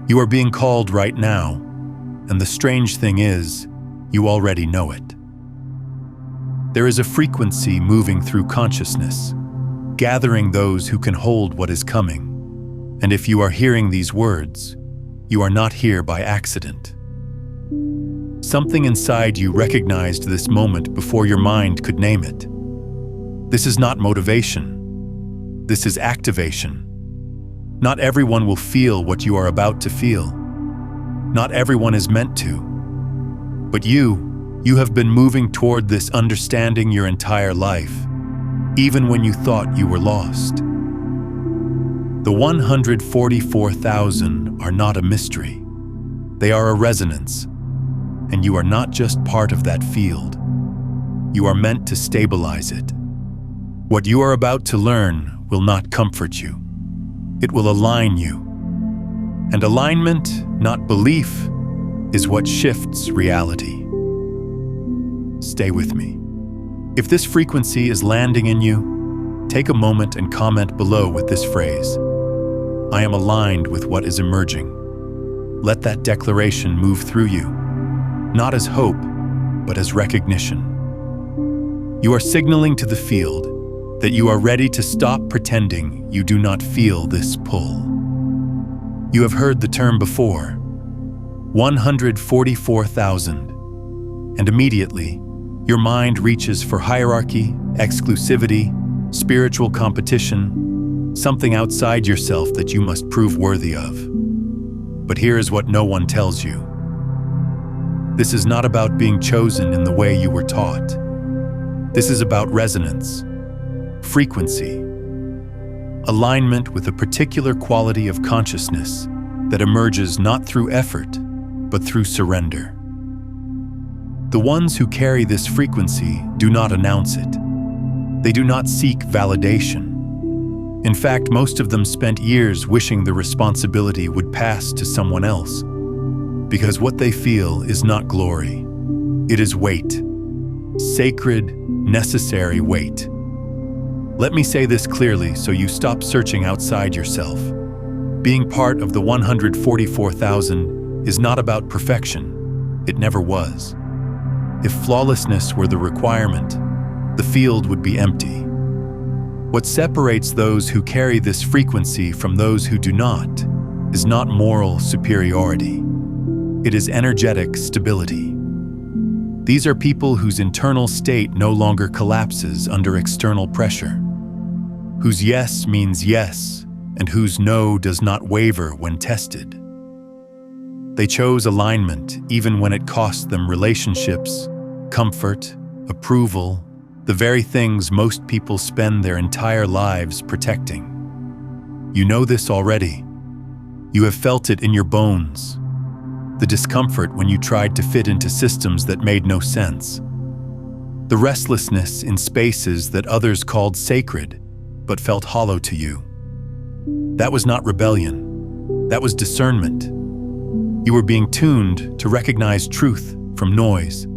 You are being called right now, and the strange thing is, you already know it. There is a frequency moving through consciousness, gathering those who can hold what is coming. And if you are hearing these words, you are not here by accident. Something inside you recognized this moment before your mind could name it. This is not motivation. This is activation. Not everyone will feel what you are about to feel. Not everyone is meant to. But you have been moving toward this understanding your entire life, even when you thought you were lost. The 144,000 are not a mystery. They are a resonance, and you are not just part of that field. You are meant to stabilize it. What you are about to learn will not comfort you. It will align you. And alignment, not belief, is what shifts reality. Stay with me. If this frequency is landing in you, take a moment and comment below with this phrase: I am aligned with what is emerging. Let that declaration move through you, not as hope, but as recognition. You are signaling to the field that you are ready to stop pretending you do not feel this pull. You have heard the term before, 144,000, and immediately, your mind reaches for hierarchy, exclusivity, spiritual competition, something outside yourself that you must prove worthy of. But here is what no one tells you. This is not about being chosen in the way you were taught. This is about resonance, frequency, alignment with a particular quality of consciousness that emerges not through effort, but through surrender. The ones who carry this frequency do not announce it. They do not seek validation. In fact, most of them spent years wishing the responsibility would pass to someone else, because what they feel is not glory. It is weight. Sacred, necessary weight. Let me say this clearly so you stop searching outside yourself. Being part of the 144,000 is not about perfection. It never was. If flawlessness were the requirement, the field would be empty. What separates those who carry this frequency from those who do not is not moral superiority. It is energetic stability. These are people whose internal state no longer collapses under external pressure, whose yes means yes, and whose no does not waver when tested. They chose alignment even when it cost them relationships, comfort, approval, the very things most people spend their entire lives protecting. You know this already. You have felt it in your bones. The discomfort when you tried to fit into systems that made no sense. The restlessness in spaces that others called sacred, but felt hollow to you. That was not rebellion. That was discernment. You were being tuned to recognize truth from noise,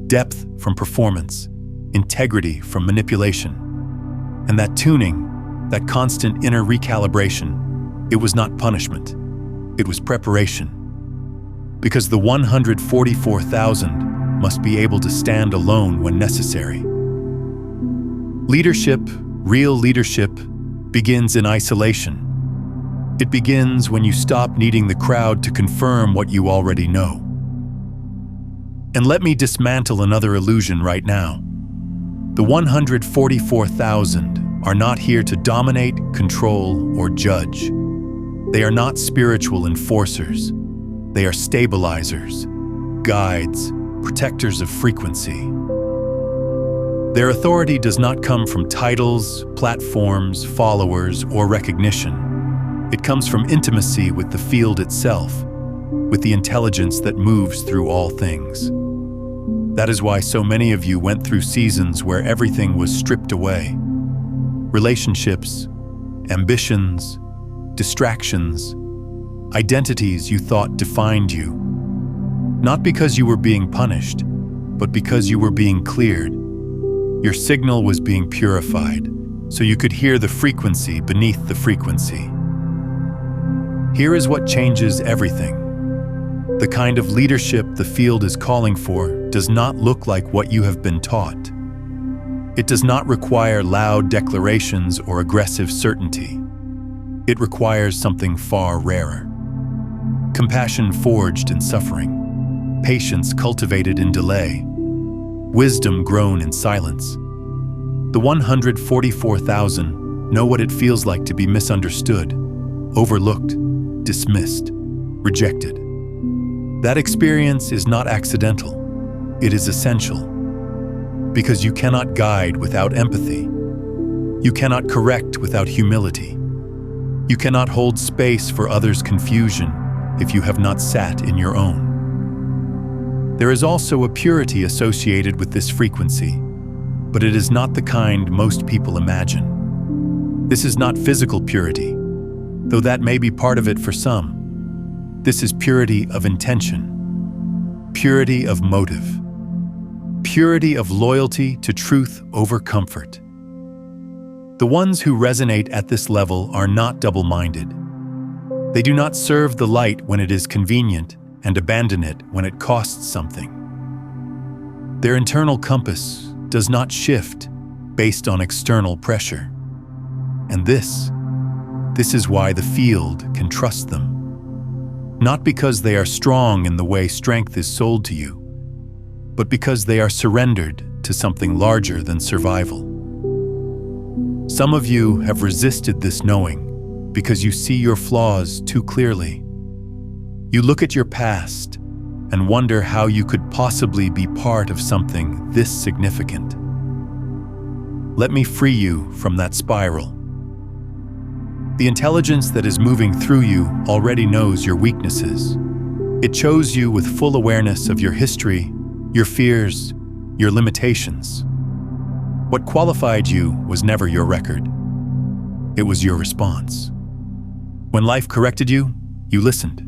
depth from performance, integrity from manipulation. And that tuning, that constant inner recalibration, it was not punishment. It was preparation. Because the 144,000 must be able to stand alone when necessary. Leadership, real leadership, begins in isolation. It begins when you stop needing the crowd to confirm what you already know. And let me dismantle another illusion right now. The 144,000 are not here to dominate, control, or judge. They are not spiritual enforcers. They are stabilizers, guides, protectors of frequency. Their authority does not come from titles, platforms, followers, or recognition. It comes from intimacy with the field itself, with the intelligence that moves through all things. That is why so many of you went through seasons where everything was stripped away. Relationships, ambitions, distractions, identities you thought defined you. Not because you were being punished, but because you were being cleared. Your signal was being purified, so you could hear the frequency beneath the frequency. Here is what changes everything. The kind of leadership the field is calling for does not look like what you have been taught. It does not require loud declarations or aggressive certainty. It requires something far rarer. Compassion forged in suffering, patience cultivated in delay, wisdom grown in silence. The 144,000 know what it feels like to be misunderstood, overlooked, dismissed, rejected. That experience is not accidental. It is essential. Because you cannot guide without empathy. You cannot correct without humility. You cannot hold space for others' confusion if you have not sat in your own. There is also a purity associated with this frequency, but it is not the kind most people imagine. This is not physical purity, though that may be part of it for some. This is purity of intention, purity of motive, purity of loyalty to truth over comfort. The ones who resonate at this level are not double-minded. They do not serve the light when it is convenient and abandon it when it costs something. Their internal compass does not shift based on external pressure. And this is why the field can trust them. Not because they are strong in the way strength is sold to you, but because they are surrendered to something larger than survival. Some of you have resisted this knowing because you see your flaws too clearly. You look at your past and wonder how you could possibly be part of something this significant. Let me free you from that spiral. The intelligence that is moving through you already knows your weaknesses. It chose you with full awareness of your history, your fears, your limitations. What qualified you was never your record. It was your response. When life corrected you, you listened.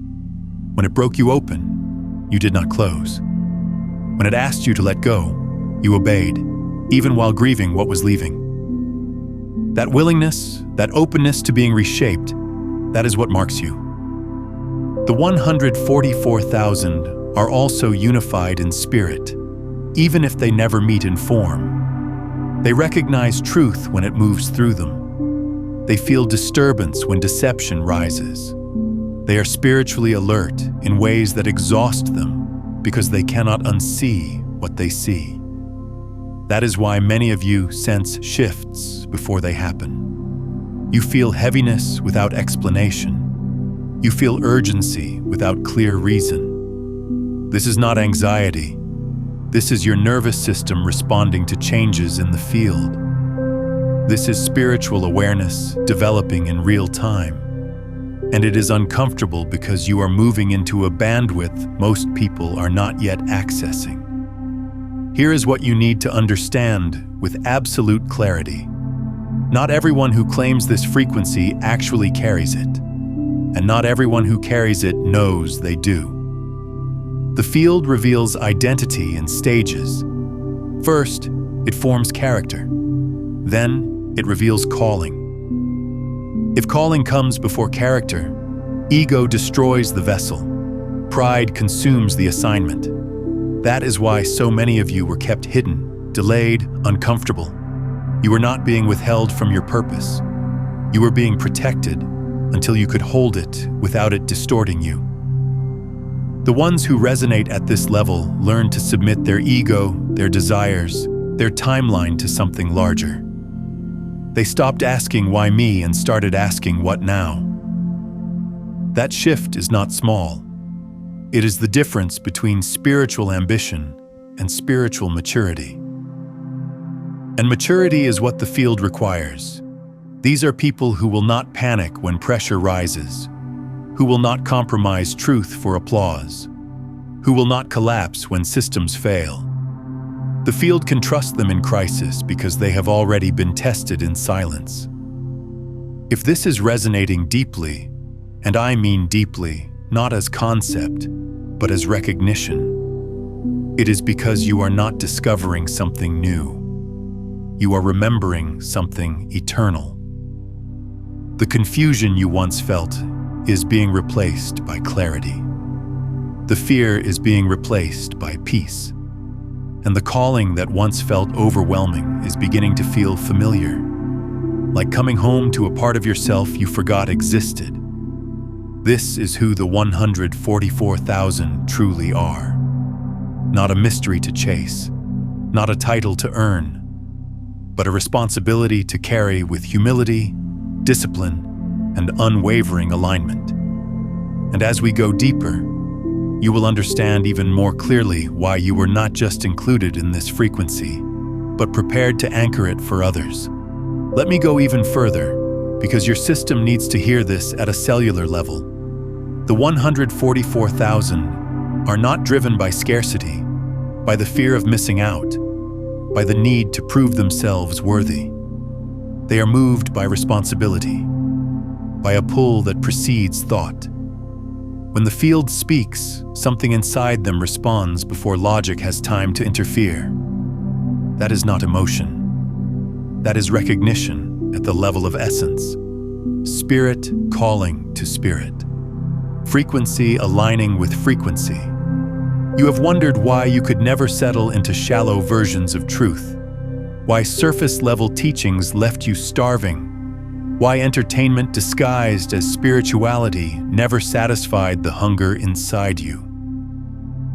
When it broke you open, you did not close. When it asked you to let go, you obeyed, even while grieving what was leaving. That willingness, that openness to being reshaped, that is what marks you. The 144,000 are also unified in spirit, even if they never meet in form. They recognize truth when it moves through them. They feel disturbance when deception rises. They are spiritually alert in ways that exhaust them because they cannot unsee what they see. That is why many of you sense shifts before they happen. You feel heaviness without explanation. You feel urgency without clear reason. This is not anxiety. This is your nervous system responding to changes in the field. This is spiritual awareness developing in real time. And it is uncomfortable because you are moving into a bandwidth most people are not yet accessing. Here is what you need to understand with absolute clarity. Not everyone who claims this frequency actually carries it, and not everyone who carries it knows they do. The field reveals identity in stages. First, it forms character. Then, it reveals calling. If calling comes before character, ego destroys the vessel. Pride consumes the assignment. That is why so many of you were kept hidden, delayed, uncomfortable. You were not being withheld from your purpose. You were being protected until you could hold it without it distorting you. The ones who resonate at this level learn to submit their ego, their desires, their timeline to something larger. They stopped asking why me and started asking what now. That shift is not small. It is the difference between spiritual ambition and spiritual maturity. And maturity is what the field requires. These are people who will not panic when pressure rises, who will not compromise truth for applause, who will not collapse when systems fail. The field can trust them in crisis because they have already been tested in silence. If this is resonating deeply, and I mean deeply, not as concept, but as recognition, it is because you are not discovering something new. You are remembering something eternal. The confusion you once felt is being replaced by clarity. The fear is being replaced by peace. And the calling that once felt overwhelming is beginning to feel familiar, like coming home to a part of yourself you forgot existed. This is who the 144,000 truly are. Not a mystery to chase, not a title to earn, but a responsibility to carry with humility, discipline, and unwavering alignment. And as we go deeper, you will understand even more clearly why you were not just included in this frequency, but prepared to anchor it for others. Let me go even further, because your system needs to hear this at a cellular level. The 144,000 are not driven by scarcity, by the fear of missing out, by the need to prove themselves worthy. They are moved by responsibility, by a pull that precedes thought. When the field speaks, something inside them responds before logic has time to interfere. That is not emotion. That is recognition at the level of essence. Spirit calling to spirit. Frequency aligning with frequency. You have wondered why you could never settle into shallow versions of truth, why surface-level teachings left you starving, why entertainment disguised as spirituality never satisfied the hunger inside you.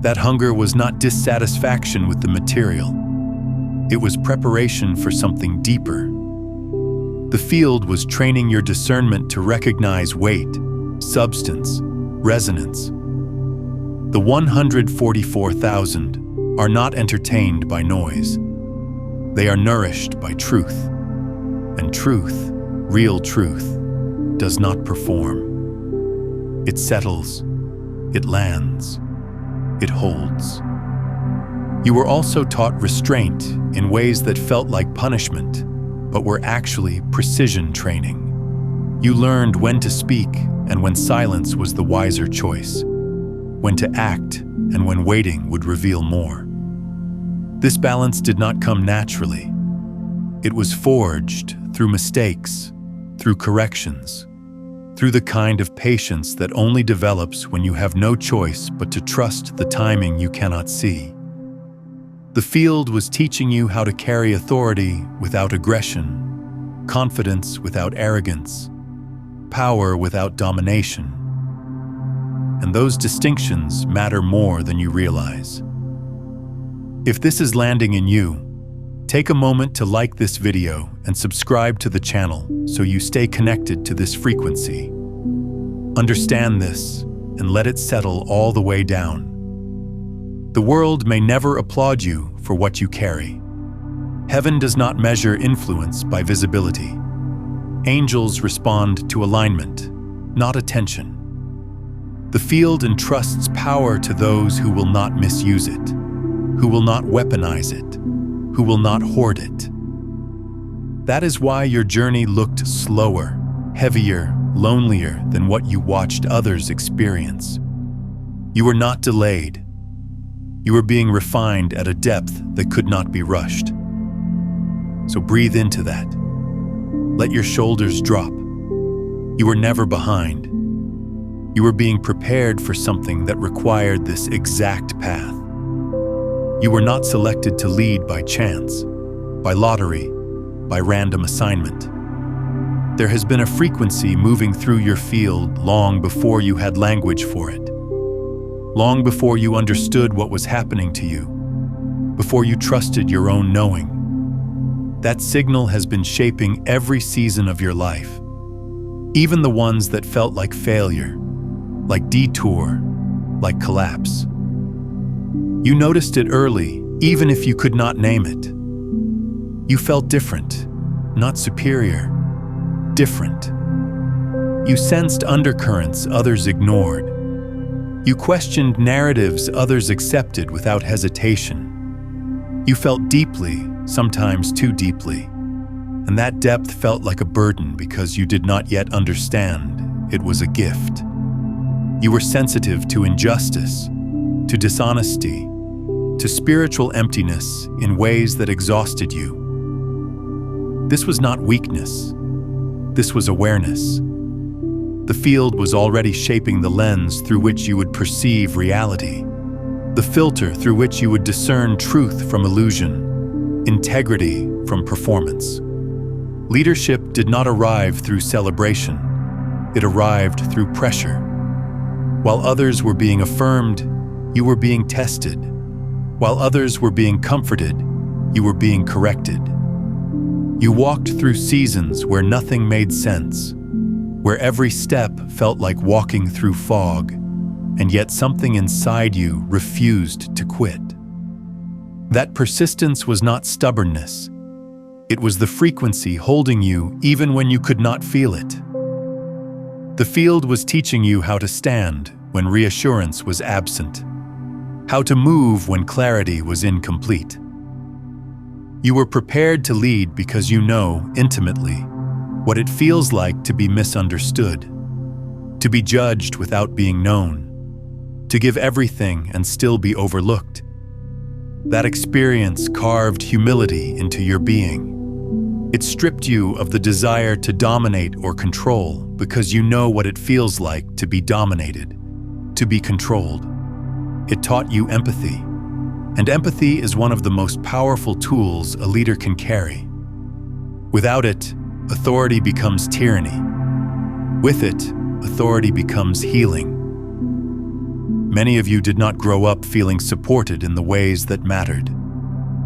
That hunger was not dissatisfaction with the material. It was preparation for something deeper. The field was training your discernment to recognize weight, substance, resonance. The 144,000 are not entertained by noise. They are nourished by truth. And truth, real truth, does not perform. It settles, it lands, it holds. You were also taught restraint in ways that felt like punishment, but were actually precision training. You learned when to speak and when silence was the wiser choice, when to act and when waiting would reveal more. This balance did not come naturally. It was forged through mistakes, through corrections, through the kind of patience that only develops when you have no choice but to trust the timing you cannot see. The field was teaching you how to carry authority without aggression, confidence without arrogance, power without domination. And those distinctions matter more than you realize. If this is landing in you, take a moment to like this video and subscribe to the channel so you stay connected to this frequency. Understand this and let it settle all the way down. The world may never applaud you for what you carry. Heaven does not measure influence by visibility. Angels respond to alignment, not attention. The field entrusts power to those who will not misuse it, who will not weaponize it, who will not hoard it. That is why your journey looked slower, heavier, lonelier than what you watched others experience. You were not delayed. You were being refined at a depth that could not be rushed. So breathe into that. Let your shoulders drop. You were never behind. You were being prepared for something that required this exact path. You were not selected to lead by chance, by lottery, by random assignment. There has been a frequency moving through your field long before you had language for it. Long before you understood what was happening to you, before you trusted your own knowing. That signal has been shaping every season of your life, even the ones that felt like failure, like detour, like collapse. You noticed it early, even if you could not name it. You felt different, not superior, different. You sensed undercurrents others ignored. You questioned narratives others accepted without hesitation. You felt deeply, sometimes too deeply, and that depth felt like a burden because you did not yet understand it was a gift. You were sensitive to injustice, to dishonesty, to spiritual emptiness in ways that exhausted you. This was not weakness. This was awareness. The field was already shaping the lens through which you would perceive reality, the filter through which you would discern truth from illusion, integrity from performance. Leadership did not arrive through celebration, it arrived through pressure. While others were being affirmed, you were being tested. While others were being comforted, you were being corrected. You walked through seasons where nothing made sense, where every step felt like walking through fog, and yet something inside you refused to quit. That persistence was not stubbornness. It was the frequency holding you even when you could not feel it. The field was teaching you how to stand when reassurance was absent, how to move when clarity was incomplete. You were prepared to lead because you know, intimately, what it feels like to be misunderstood, to be judged without being known, to give everything and still be overlooked. That experience carved humility into your being. It stripped you of the desire to dominate or control because you know what it feels like to be dominated, to be controlled. It taught you empathy, and empathy is one of the most powerful tools a leader can carry. Without it, authority becomes tyranny. With it, authority becomes healing. Many of you did not grow up feeling supported in the ways that mattered.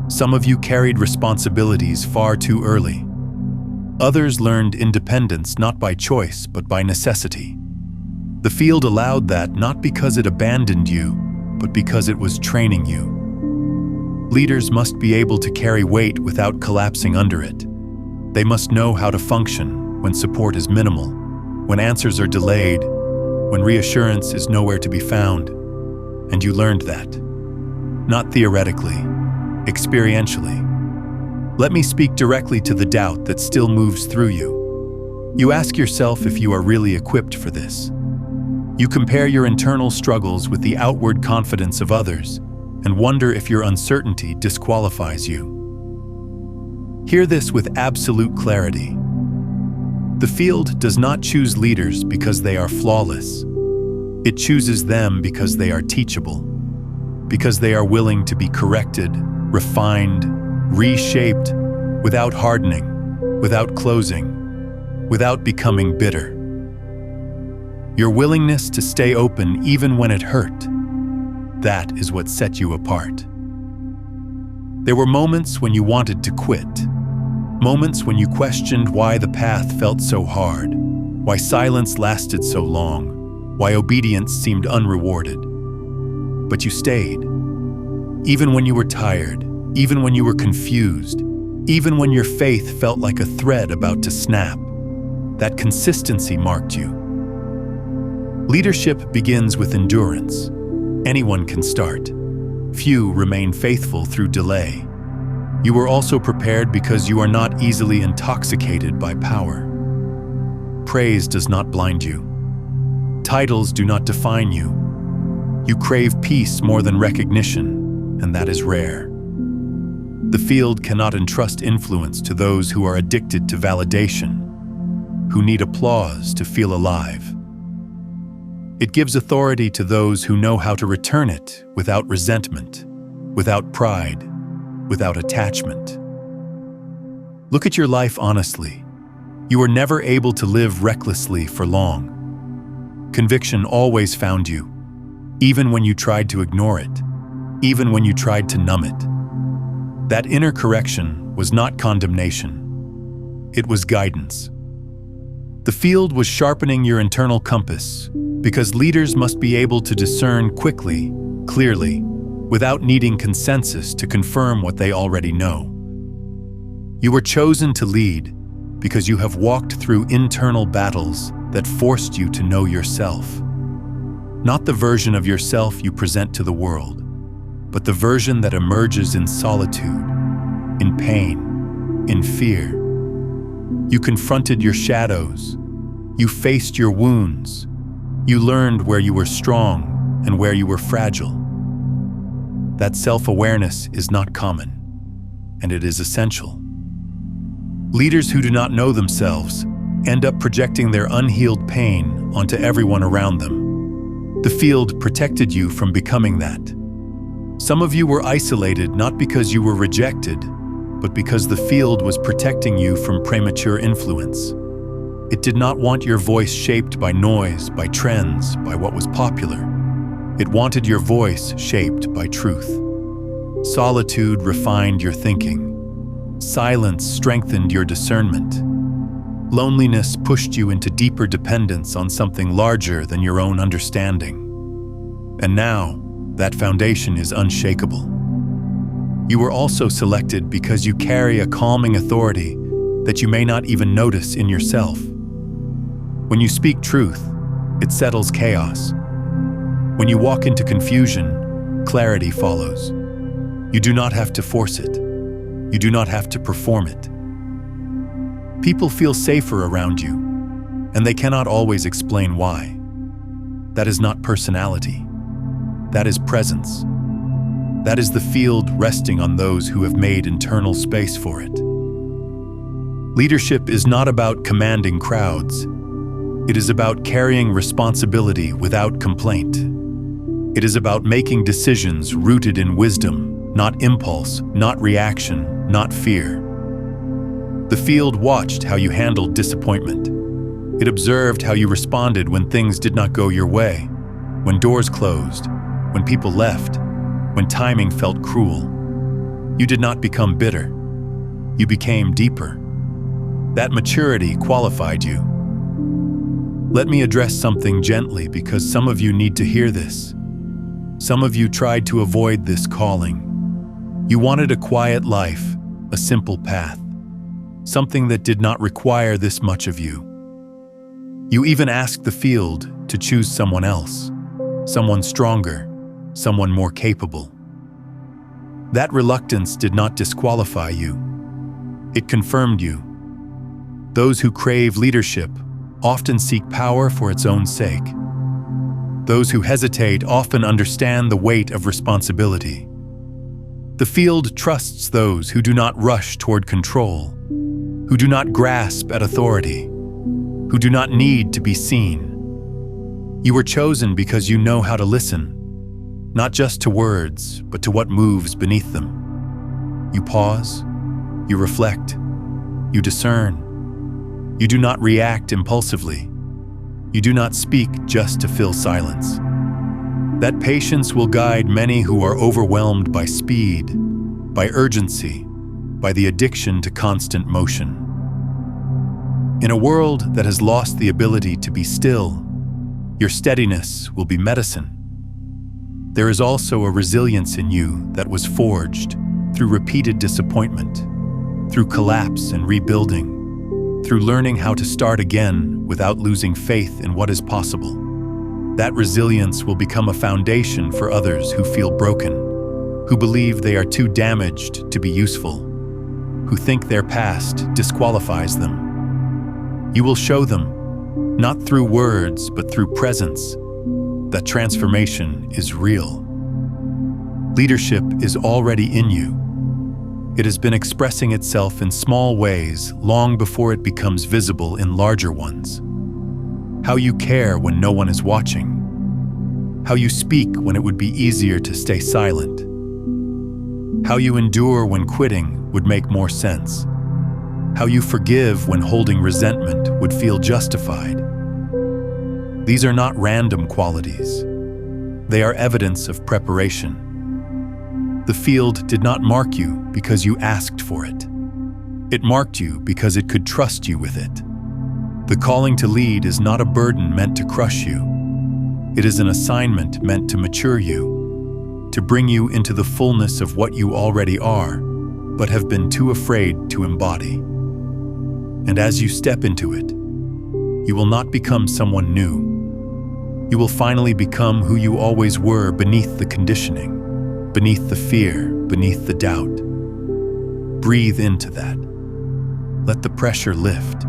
Some of you carried responsibilities far too early. Others learned independence not by choice but by necessity. The field allowed that not because it abandoned you, but because it was training you. Leaders must be able to carry weight without collapsing under it. They must know how to function when support is minimal, when answers are delayed, when reassurance is nowhere to be found. And you learned that. Not theoretically, experientially. Let me speak directly to the doubt that still moves through you. You ask yourself if you are really equipped for this. You compare your internal struggles with the outward confidence of others and wonder if your uncertainty disqualifies you. Hear this with absolute clarity. The field does not choose leaders because they are flawless. It chooses them because they are teachable, because they are willing to be corrected, refined, reshaped, without hardening, without closing, without becoming bitter. Your willingness to stay open even when it hurt, that is what set you apart. There were moments when you wanted to quit, moments when you questioned why the path felt so hard, why silence lasted so long, why obedience seemed unrewarded. But you stayed. Even when you were tired, even when you were confused, even when your faith felt like a thread about to snap, that consistency marked you. Leadership begins with endurance. Anyone can start. Few remain faithful through delay. You were also prepared because you are not easily intoxicated by power. Praise does not blind you. Titles do not define you. You crave peace more than recognition, and that is rare. The field cannot entrust influence to those who are addicted to validation, who need applause to feel alive. It gives authority to those who know how to return it without resentment, without pride, without attachment. Look at your life honestly. You were never able to live recklessly for long. Conviction always found you, even when you tried to ignore it, even when you tried to numb it. That inner correction was not condemnation. It was guidance. The field was sharpening your internal compass because leaders must be able to discern quickly, clearly, without needing consensus to confirm what they already know. You were chosen to lead because you have walked through internal battles that forced you to know yourself. Not the version of yourself you present to the world, but the version that emerges in solitude, in pain, in fear. You confronted your shadows. You faced your wounds. You learned where you were strong and where you were fragile. That self-awareness is not common, and it is essential. Leaders who do not know themselves end up projecting their unhealed pain onto everyone around them. The field protected you from becoming that. Some of you were isolated not because you were rejected, but because the field was protecting you from premature influence. It did not want your voice shaped by noise, by trends, by what was popular. It wanted your voice shaped by truth. Solitude refined your thinking. Silence strengthened your discernment. Loneliness pushed you into deeper dependence on something larger than your own understanding. And now, that foundation is unshakable. You were also selected because you carry a calming authority that you may not even notice in yourself. When you speak truth, it settles chaos. When you walk into confusion, clarity follows. You do not have to force it. You do not have to perform it. People feel safer around you, and they cannot always explain why. That is not personality. That is presence. That is the field resting on those who have made internal space for it. Leadership is not about commanding crowds. It is about carrying responsibility without complaint. It is about making decisions rooted in wisdom, not impulse, not reaction, not fear. The field watched how you handled disappointment. It observed how you responded when things did not go your way, when doors closed, when people left, when timing felt cruel. You did not become bitter. You became deeper. That maturity qualified you. Let me address something gently because some of you need to hear this. Some of you tried to avoid this calling. You wanted a quiet life, a simple path, something that did not require this much of you. You even asked the field to choose someone else, someone stronger, someone more capable. That reluctance did not disqualify you. It confirmed you. Those who crave leadership often seek power for its own sake. Those who hesitate often understand the weight of responsibility. The field trusts those who do not rush toward control, who do not grasp at authority, who do not need to be seen. You were chosen because you know how to listen, not just to words, but to what moves beneath them. You pause, you reflect, you discern. You do not react impulsively. You do not speak just to fill silence. That patience will guide many who are overwhelmed by speed, by urgency, by the addiction to constant motion. In a world that has lost the ability to be still, your steadiness will be medicine. There is also a resilience in you that was forged through repeated disappointment, through collapse and rebuilding, through learning how to start again without losing faith in what is possible. That resilience will become a foundation for others who feel broken, who believe they are too damaged to be useful, who think their past disqualifies them. You will show them, not through words, but through presence, that transformation is real. Leadership is already in you. It has been expressing itself in small ways long before it becomes visible in larger ones. How you care when no one is watching. How you speak when it would be easier to stay silent. How you endure when quitting would make more sense. How you forgive when holding resentment would feel justified. These are not random qualities. They are evidence of preparation. The field did not mark you because you asked for it. It marked you because it could trust you with it. The calling to lead is not a burden meant to crush you. It is an assignment meant to mature you, to bring you into the fullness of what you already are, but have been too afraid to embody. And as you step into it, you will not become someone new. You will finally become who you always were beneath the conditioning, beneath the fear, beneath the doubt. Breathe into that. Let the pressure lift.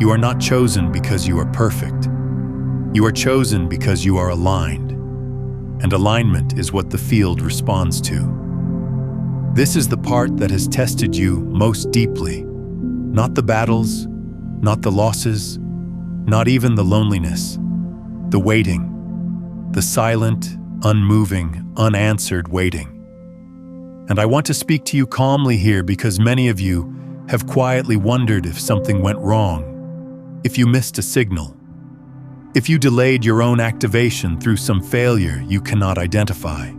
You are not chosen because you are perfect. You are chosen because you are aligned. And alignment is what the field responds to. This is the part that has tested you most deeply. Not the battles, not the losses, not even the loneliness, the waiting, the silent, unmoving, unanswered waiting. And I want to speak to you calmly here because many of you have quietly wondered if something went wrong, if you missed a signal, if you delayed your own activation through some failure you cannot identify.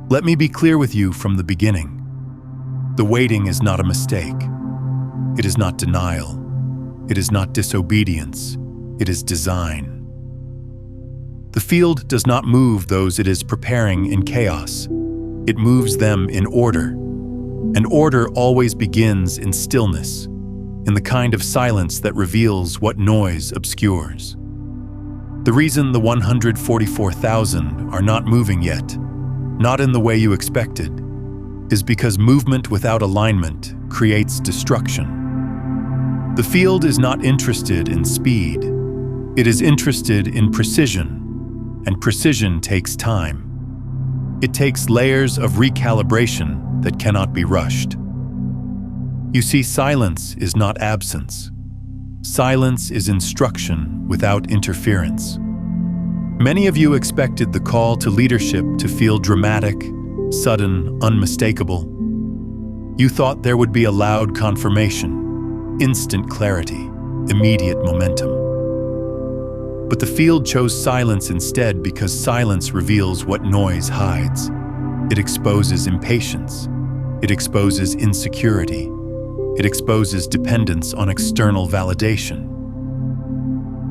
Let me be clear with you from the beginning. The waiting is not a mistake. It is not denial. It is not disobedience. It is design. The field does not move those it is preparing in chaos. It moves them in order. And order always begins in stillness, in the kind of silence that reveals what noise obscures. The reason the 144,000 are not moving yet, not in the way you expected, is because movement without alignment creates destruction. The field is not interested in speed. It is interested in precision, and precision takes time. It takes layers of recalibration that cannot be rushed. You see, silence is not absence. Silence is instruction without interference. Many of you expected the call to leadership to feel dramatic, sudden, unmistakable. You thought there would be a loud confirmation, instant clarity, immediate momentum. But the field chose silence instead because silence reveals what noise hides. It exposes impatience. It exposes insecurity. It exposes dependence on external validation.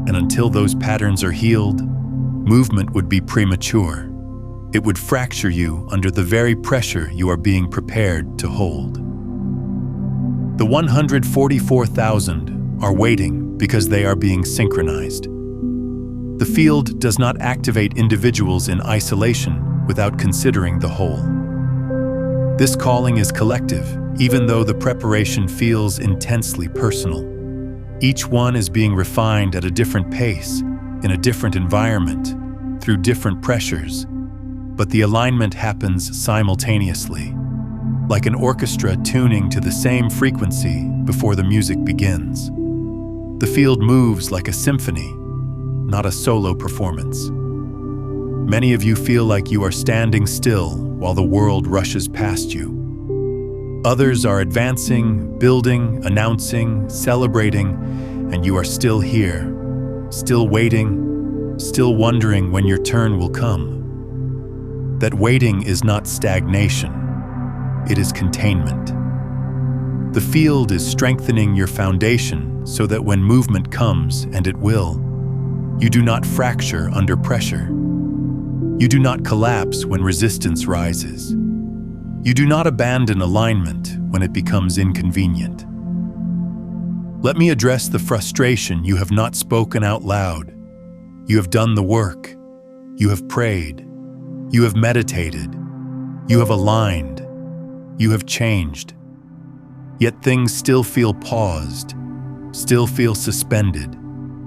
And until those patterns are healed, movement would be premature. It would fracture you under the very pressure you are being prepared to hold. The 144,000 are waiting because they are being synchronized. The field does not activate individuals in isolation without considering the whole. This calling is collective, even though the preparation feels intensely personal. Each one is being refined at a different pace, in a different environment, through different pressures, but the alignment happens simultaneously, like an orchestra tuning to the same frequency before the music begins. The field moves like a symphony, not a solo performance. Many of you feel like you are standing still while the world rushes past you. Others are advancing, building, announcing, celebrating, and you are still here, still waiting, still wondering when your turn will come. That waiting is not stagnation, it is containment. The field is strengthening your foundation so that when movement comes, and it will, you do not fracture under pressure. You do not collapse when resistance rises. You do not abandon alignment when it becomes inconvenient. Let me address the frustration you have not spoken out loud. You have done the work. You have prayed. You have meditated. You have aligned. You have changed. Yet things still feel paused, still feel suspended,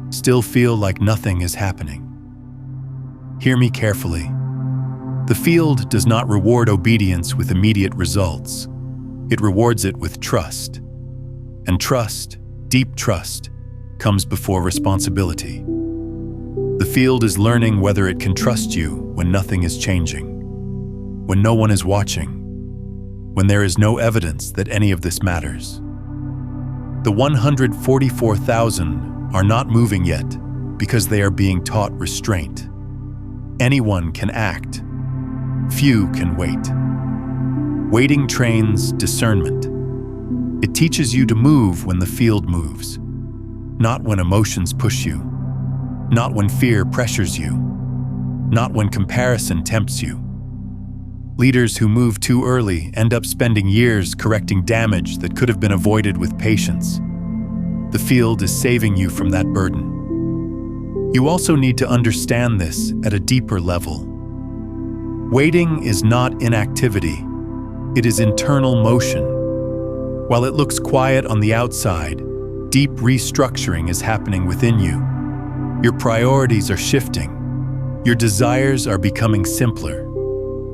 still feel like nothing is happening. Hear me carefully. The field does not reward obedience with immediate results. It rewards it with trust. And trust, deep trust, comes before responsibility. The field is learning whether it can trust you when nothing is changing, when no one is watching, when there is no evidence that any of this matters. The 144,000 are not moving yet because they are being taught restraint. Anyone can act. Few can wait. Waiting trains discernment. It teaches you to move when the field moves, not when emotions push you, not when fear pressures you, not when comparison tempts you. Leaders who move too early end up spending years correcting damage that could have been avoided with patience. The field is saving you from that burden. You also need to understand this at a deeper level. Waiting is not inactivity, it is internal motion. While it looks quiet on the outside, deep restructuring is happening within you. Your priorities are shifting. Your desires are becoming simpler.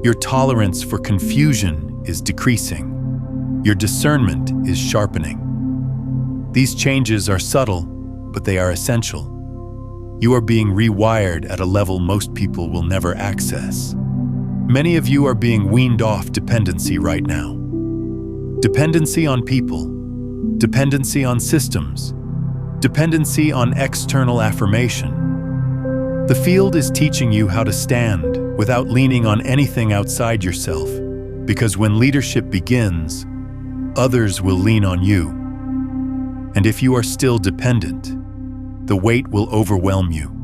Your tolerance for confusion is decreasing. Your discernment is sharpening. These changes are subtle, but they are essential. You are being rewired at a level most people will never access. Many of you are being weaned off dependency right now. Dependency on people, dependency on systems, dependency on external affirmation. The field is teaching you how to stand without leaning on anything outside yourself, because when leadership begins, others will lean on you. And if you are still dependent, the weight will overwhelm you.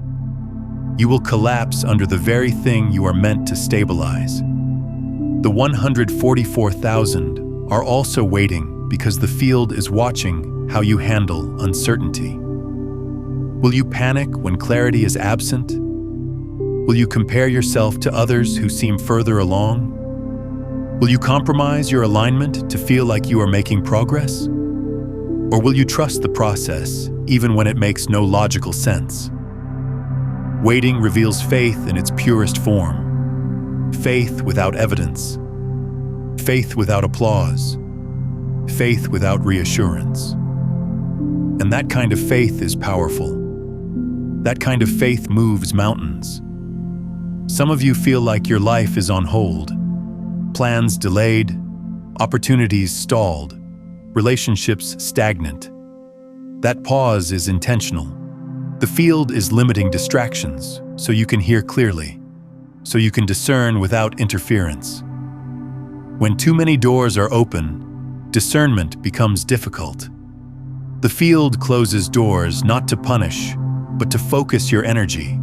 You will collapse under the very thing you are meant to stabilize. The 144,000 are also waiting because the field is watching how you handle uncertainty. Will you panic when clarity is absent? Will you compare yourself to others who seem further along? Will you compromise your alignment to feel like you are making progress? Or will you trust the process even when it makes no logical sense? Waiting reveals faith in its purest form. Faith without evidence. Faith without applause. Faith without reassurance. And that kind of faith is powerful. That kind of faith moves mountains. Some of you feel like your life is on hold. Plans delayed, opportunities stalled, relationships stagnant. That pause is intentional. The field is limiting distractions so you can hear clearly, so you can discern without interference. When too many doors are open, discernment becomes difficult. The field closes doors not to punish, but to focus your energy,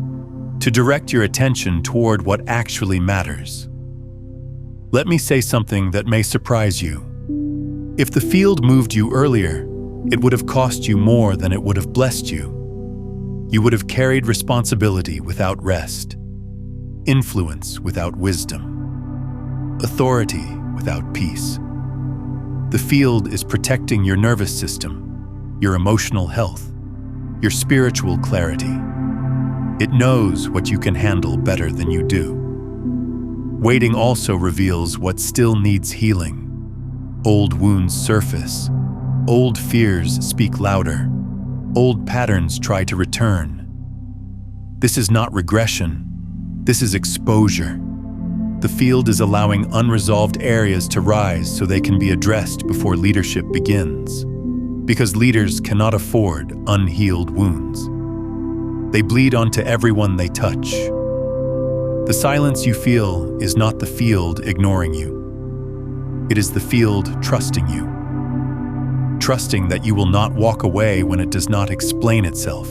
to direct your attention toward what actually matters. Let me say something that may surprise you. If the field moved you earlier, it would have cost you more than it would have blessed you. You would have carried responsibility without rest, influence without wisdom, authority without peace. The field is protecting your nervous system, your emotional health, your spiritual clarity. It knows what you can handle better than you do. Waiting also reveals what still needs healing. Old wounds surface. Old fears speak louder. Old patterns try to return. This is not regression. This is exposure. The field is allowing unresolved areas to rise so they can be addressed before leadership begins. Because leaders cannot afford unhealed wounds. They bleed onto everyone they touch. The silence you feel is not the field ignoring you. It is the field trusting you. Trusting that you will not walk away when it does not explain itself.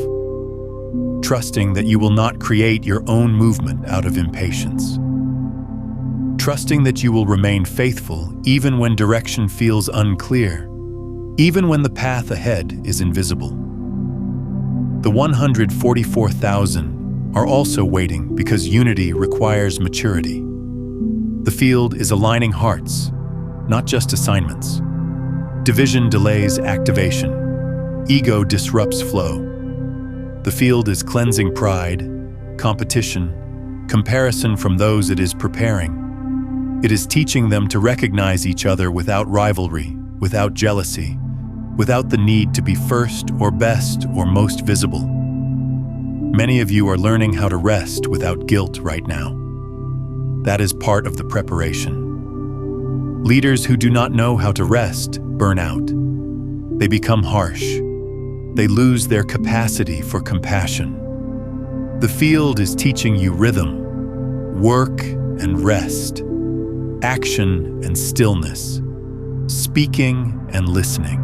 Trusting that you will not create your own movement out of impatience. Trusting that you will remain faithful even when direction feels unclear, even when the path ahead is invisible. The 144,000 are also waiting because unity requires maturity. The field is aligning hearts, not just assignments. Division delays activation. Ego disrupts flow. The field is cleansing pride, competition, comparison from those it is preparing. It is teaching them to recognize each other without rivalry, without jealousy, without the need to be first or best or most visible. Many of you are learning how to rest without guilt right now. That is part of the preparation. Leaders who do not know how to rest burn out. They become harsh. They lose their capacity for compassion. The field is teaching you rhythm, work and rest, action and stillness, speaking and listening.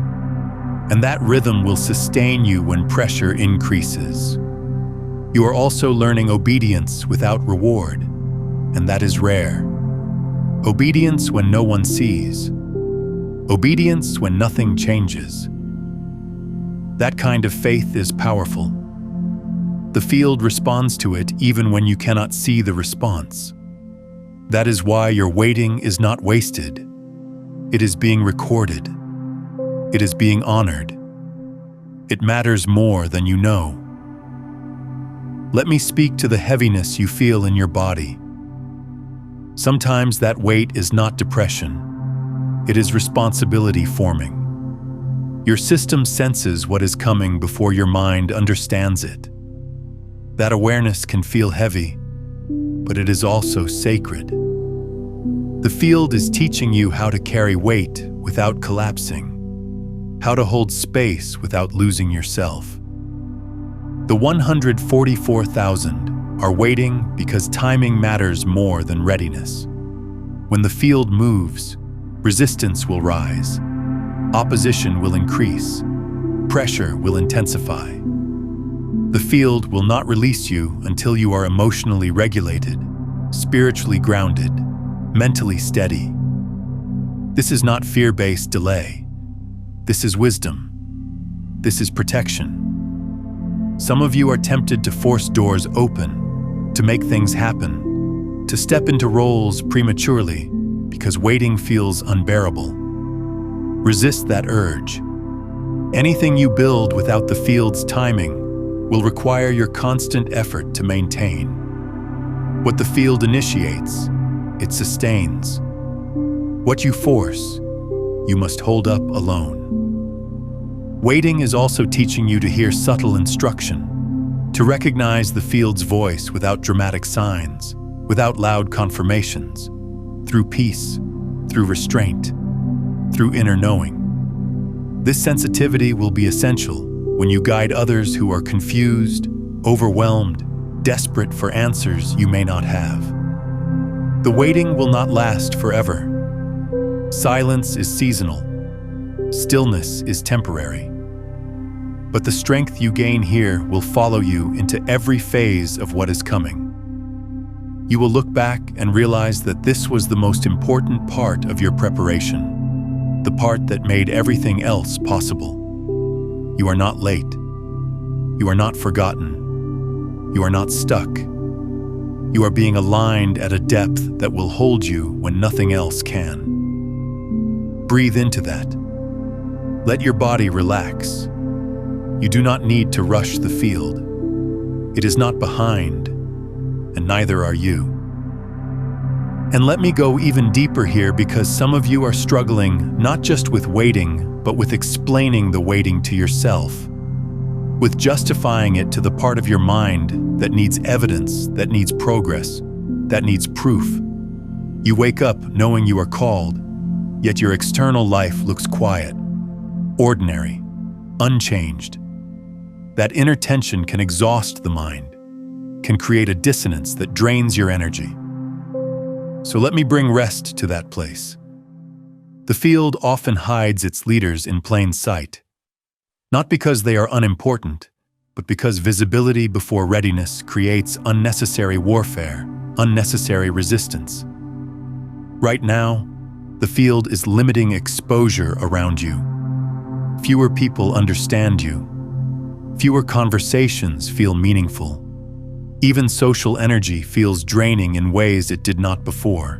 And that rhythm will sustain you when pressure increases. You are also learning obedience without reward, and that is rare. Obedience when no one sees. Obedience when nothing changes. That kind of faith is powerful. The field responds to it even when you cannot see the response. That is why your waiting is not wasted. It is being recorded. It is being honored. It matters more than you know. Let me speak to the heaviness you feel in your body. Sometimes that weight is not depression. It is responsibility forming. Your system senses what is coming before your mind understands it. That awareness can feel heavy, but it is also sacred. The field is teaching you how to carry weight without collapsing, how to hold space without losing yourself. The 144,000 are waiting because timing matters more than readiness. When the field moves, resistance will rise, opposition will increase, pressure will intensify. The field will not release you until you are emotionally regulated, spiritually grounded, mentally steady. This is not fear-based delay. This is wisdom. This is protection. Some of you are tempted to force doors open, to make things happen, to step into roles prematurely because waiting feels unbearable. Resist that urge. Anything you build without the field's timing will require your constant effort to maintain. What the field initiates, it sustains. What you force, you must hold up alone. Waiting is also teaching you to hear subtle instruction, to recognize the field's voice without dramatic signs, without loud confirmations, through peace, through restraint, through inner knowing. This sensitivity will be essential when you guide others who are confused, overwhelmed, desperate for answers you may not have. The waiting will not last forever. Silence is seasonal. Stillness is temporary. But the strength you gain here will follow you into every phase of what is coming. You will look back and realize that this was the most important part of your preparation, the part that made everything else possible. You are not late. You are not forgotten. You are not stuck. You are being aligned at a depth that will hold you when nothing else can. Breathe into that. Let your body relax. You do not need to rush the field. It is not behind, and neither are you. And let me go even deeper here because some of you are struggling not just with waiting, but with explaining the waiting to yourself, with justifying it to the part of your mind that needs evidence, that needs progress, that needs proof. You wake up knowing you are called, yet your external life looks quiet, ordinary, unchanged. That inner tension can exhaust the mind, can create a dissonance that drains your energy. So let me bring rest to that place. The field often hides its leaders in plain sight, not because they are unimportant, but because visibility before readiness creates unnecessary warfare, unnecessary resistance. Right now, the field is limiting exposure around you. Fewer people understand you. Fewer conversations feel meaningful. Even social energy feels draining in ways it did not before.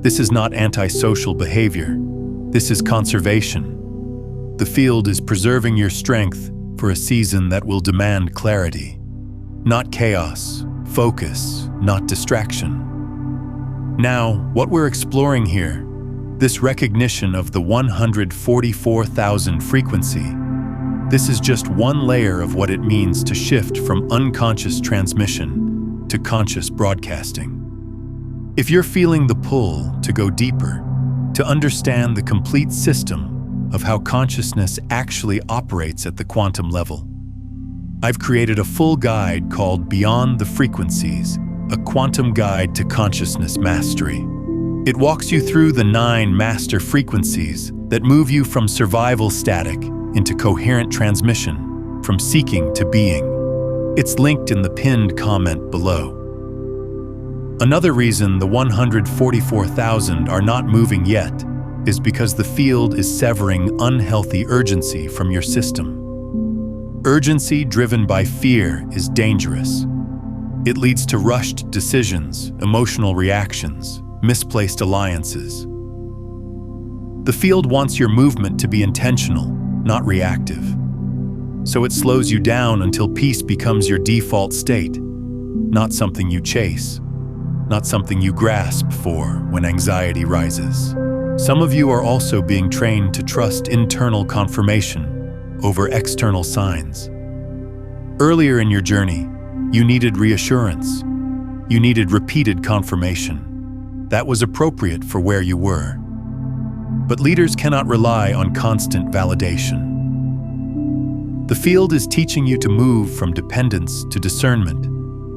This is not antisocial behavior. This is conservation. The field is preserving your strength for a season that will demand clarity. Not chaos, focus, not distraction. Now, what we're exploring here, this recognition of the 144,000 frequency, this is just one layer of what it means to shift from unconscious transmission to conscious broadcasting. If you're feeling the pull to go deeper, to understand the complete system of how consciousness actually operates at the quantum level, I've created a full guide called Beyond the Frequencies, a quantum guide to consciousness mastery. It walks you through the 9 master frequencies that move you from survival static into coherent transmission, from seeking to being. It's linked in the pinned comment below. Another reason the 144,000 are not moving yet is because the field is severing unhealthy urgency from your system. Urgency driven by fear is dangerous. It leads to rushed decisions, emotional reactions, misplaced alliances. The field wants your movement to be intentional, not reactive. So it slows you down until peace becomes your default state, not something you chase, not something you grasp for when anxiety rises. Some of you are also being trained to trust internal confirmation over external signs. Earlier in your journey, You needed reassurance. You needed repeated confirmation. That was appropriate for where you were. But leaders cannot rely on constant validation. The field is teaching you to move from dependence to discernment,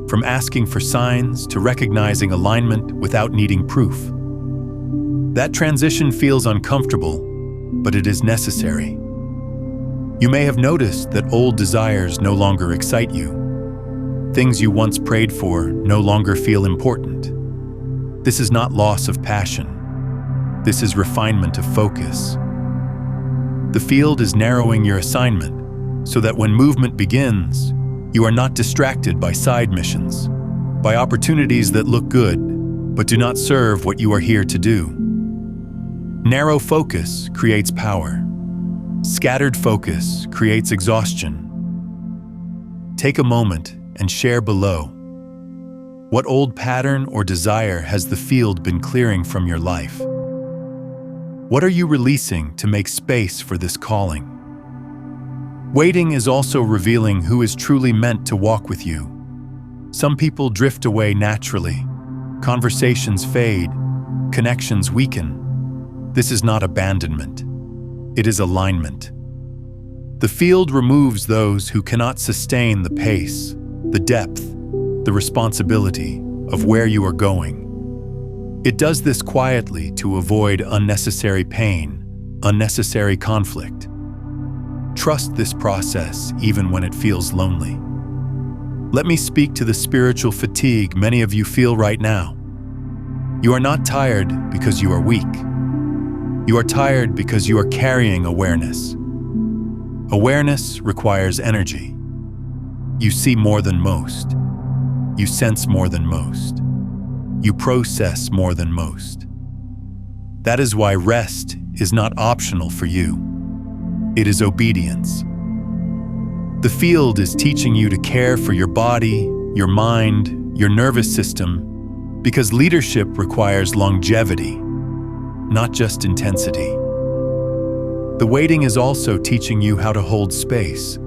from asking for signs to recognizing alignment without needing proof. That transition feels uncomfortable, but it is necessary. You may have noticed that old desires no longer excite you. Things you once prayed for no longer feel important. This is not loss of passion. This is refinement of focus. The field is narrowing your assignment so that when movement begins, you are not distracted by side missions, by opportunities that look good but do not serve what you are here to do. Narrow focus creates power. Scattered focus creates exhaustion. Take a moment and share below. What old pattern or desire has the field been clearing from your life? What are you releasing to make space for this calling? Waiting is also revealing who is truly meant to walk with you. Some people drift away naturally. Conversations fade. Connections weaken. This is not abandonment. It is alignment. The field removes those who cannot sustain the pace, the depth, the responsibility of where you are going. It does this quietly to avoid unnecessary pain, unnecessary conflict. Trust this process even when it feels lonely. Let me speak to the spiritual fatigue many of you feel right now. You are not tired because you are weak. You are tired because you are carrying awareness. Awareness requires energy. You see more than most. You sense more than most. You process more than most. That is why rest is not optional for you. It is obedience. The field is teaching you to care for your body, your mind, your nervous system, because leadership requires longevity, not just intensity. The waiting is also teaching you how to hold space,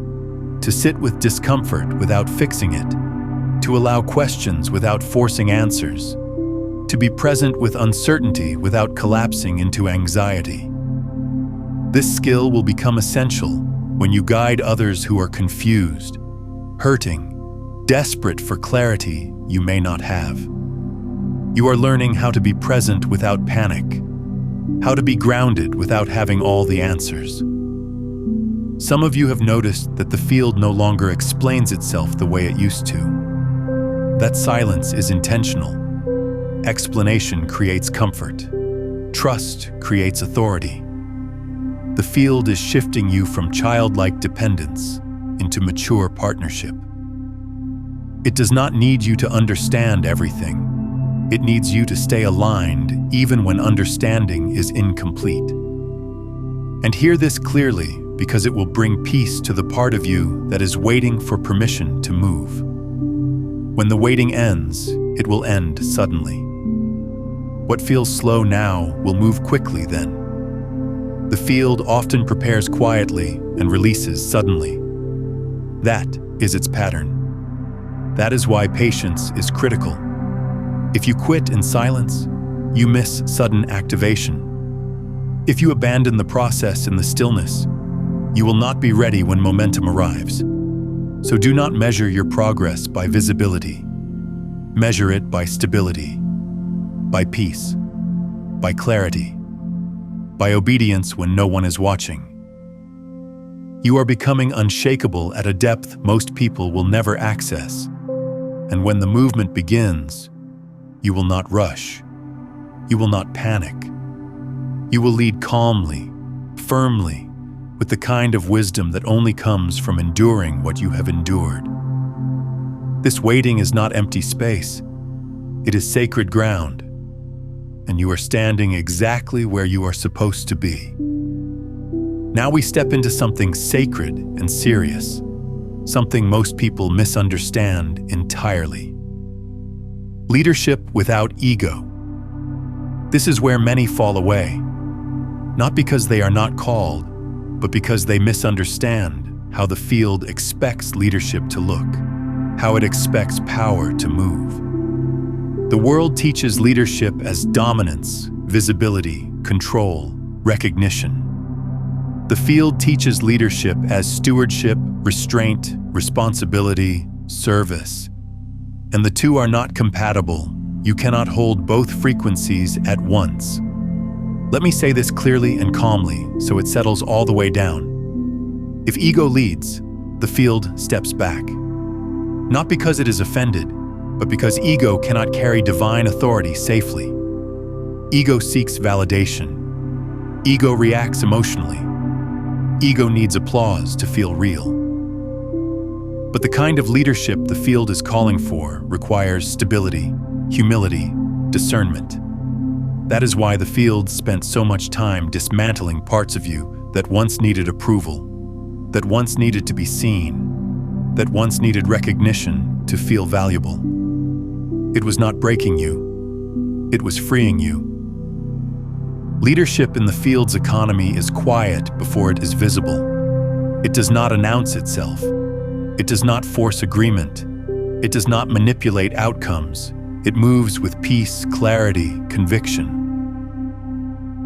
to sit with discomfort without fixing it, to allow questions without forcing answers, to be present with uncertainty without collapsing into anxiety. This skill will become essential when you guide others who are confused, hurting, desperate for clarity you may not have. You are learning how to be present without panic, how to be grounded without having all the answers. Some of you have noticed that the field no longer explains itself the way it used to. That silence is intentional. Explanation creates comfort. Trust creates authority. The field is shifting you from childlike dependence into mature partnership. It does not need you to understand everything. It needs you to stay aligned even when understanding is incomplete. And hear this clearly because it will bring peace to the part of you that is waiting for permission to move. When the waiting ends, it will end suddenly. What feels slow now will move quickly then. The field often prepares quietly and releases suddenly. That is its pattern. That is why patience is critical. If you quit in silence, you miss sudden activation. If you abandon the process in the stillness, you will not be ready when momentum arrives. So do not measure your progress by visibility. Measure it by stability, by peace, by clarity, by obedience when no one is watching. You are becoming unshakable at a depth most people will never access. And when the movement begins, you will not rush. You will not panic. You will lead calmly, firmly, with the kind of wisdom that only comes from enduring what you have endured. This waiting is not empty space. It is sacred ground. And you are standing exactly where you are supposed to be. Now we step into something sacred and serious, something most people misunderstand entirely. Leadership without ego. This is where many fall away, not because they are not called, but because they misunderstand how the field expects leadership to look, how it expects power to move. The world teaches leadership as dominance, visibility, control, recognition. The field teaches leadership as stewardship, restraint, responsibility, service. And the two are not compatible. You cannot hold both frequencies at once. Let me say this clearly and calmly so it settles all the way down. If ego leads, the field steps back. Not because it is offended, but because ego cannot carry divine authority safely. Ego seeks validation. Ego reacts emotionally. Ego needs applause to feel real. But the kind of leadership the field is calling for requires stability, humility, discernment. That is why the field spent so much time dismantling parts of you that once needed approval, that once needed to be seen, that once needed recognition to feel valuable. It was not breaking you, it was freeing you. Leadership in the field's economy is quiet before it is visible. It does not announce itself. It does not force agreement. It does not manipulate outcomes. It moves with peace, clarity, conviction.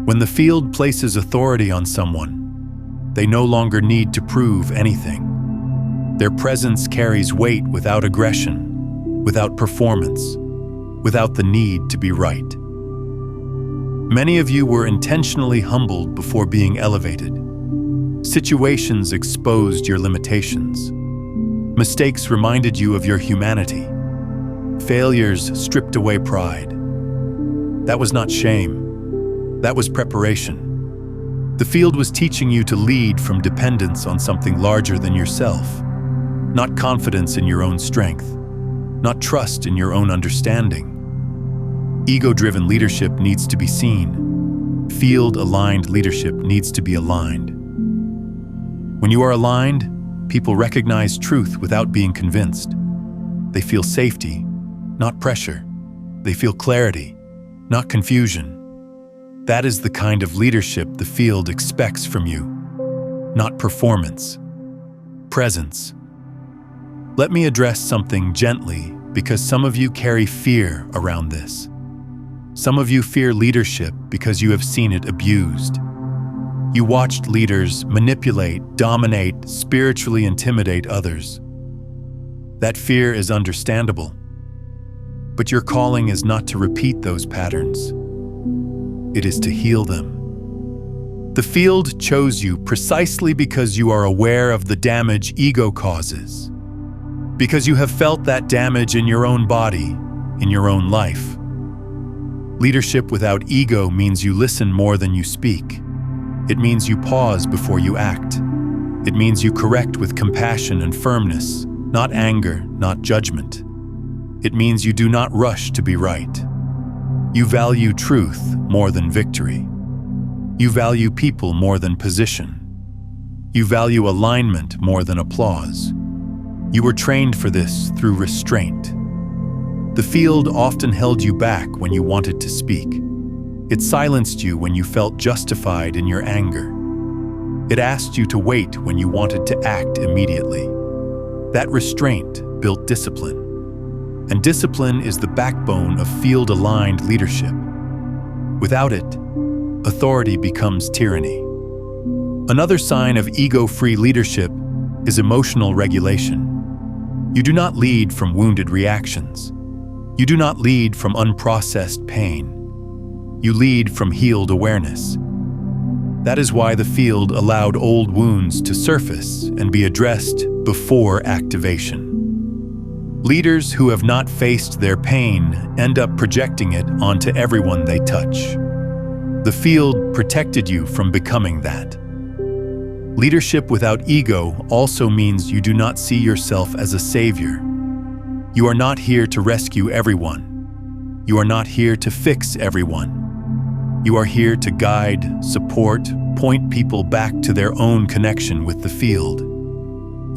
When the field places authority on someone, they no longer need to prove anything. Their presence carries weight without aggression, without performance, without the need to be right. Many of you were intentionally humbled before being elevated. Situations exposed your limitations. Mistakes reminded you of your humanity. Failures stripped away pride. That was not shame. That was preparation. The field was teaching you to lead from dependence on something larger than yourself. Not confidence in your own strength. Not trust in your own understanding. Ego-driven leadership needs to be seen. Field-aligned leadership needs to be aligned. When you are aligned, people recognize truth without being convinced. They feel safety, not pressure. They feel clarity, not confusion. That is the kind of leadership the field expects from you. Not performance. Presence. Let me address something gently because some of you carry fear around this. Some of you fear leadership because you have seen it abused. You watched leaders manipulate, dominate, spiritually intimidate others. That fear is understandable. But your calling is not to repeat those patterns. It is to heal them. The field chose you precisely because you are aware of the damage ego causes. Because you have felt that damage in your own body, in your own life. Leadership without ego means you listen more than you speak. It means you pause before you act. It means you correct with compassion and firmness, not anger, not judgment. It means you do not rush to be right. You value truth more than victory. You value people more than position. You value alignment more than applause. You were trained for this through restraint. The field often held you back when you wanted to speak. It silenced you when you felt justified in your anger. It asked you to wait when you wanted to act immediately. That restraint built discipline. And discipline is the backbone of field-aligned leadership. Without it, authority becomes tyranny. Another sign of ego-free leadership is emotional regulation. You do not lead from wounded reactions. You do not lead from unprocessed pain. You lead from healed awareness. That is why the field allowed old wounds to surface and be addressed before activation. Leaders who have not faced their pain end up projecting it onto everyone they touch. The field protected you from becoming that. Leadership without ego also means you do not see yourself as a savior. You are not here to rescue everyone. You are not here to fix everyone. You are here to guide, support, point people back to their own connection with the field.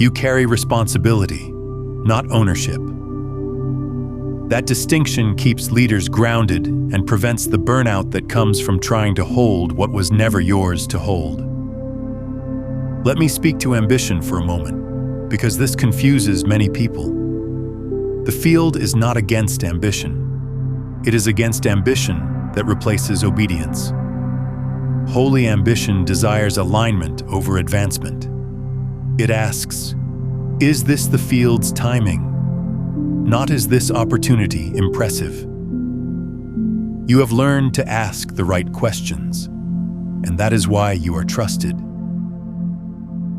You carry responsibility, not ownership. That distinction keeps leaders grounded and prevents the burnout that comes from trying to hold what was never yours to hold. Let me speak to ambition for a moment, because this confuses many people. The field is not against ambition. It is against ambition that replaces obedience. Holy ambition desires alignment over advancement. It asks, is this the field's timing? Not is this opportunity impressive? You have learned to ask the right questions, and that is why you are trusted.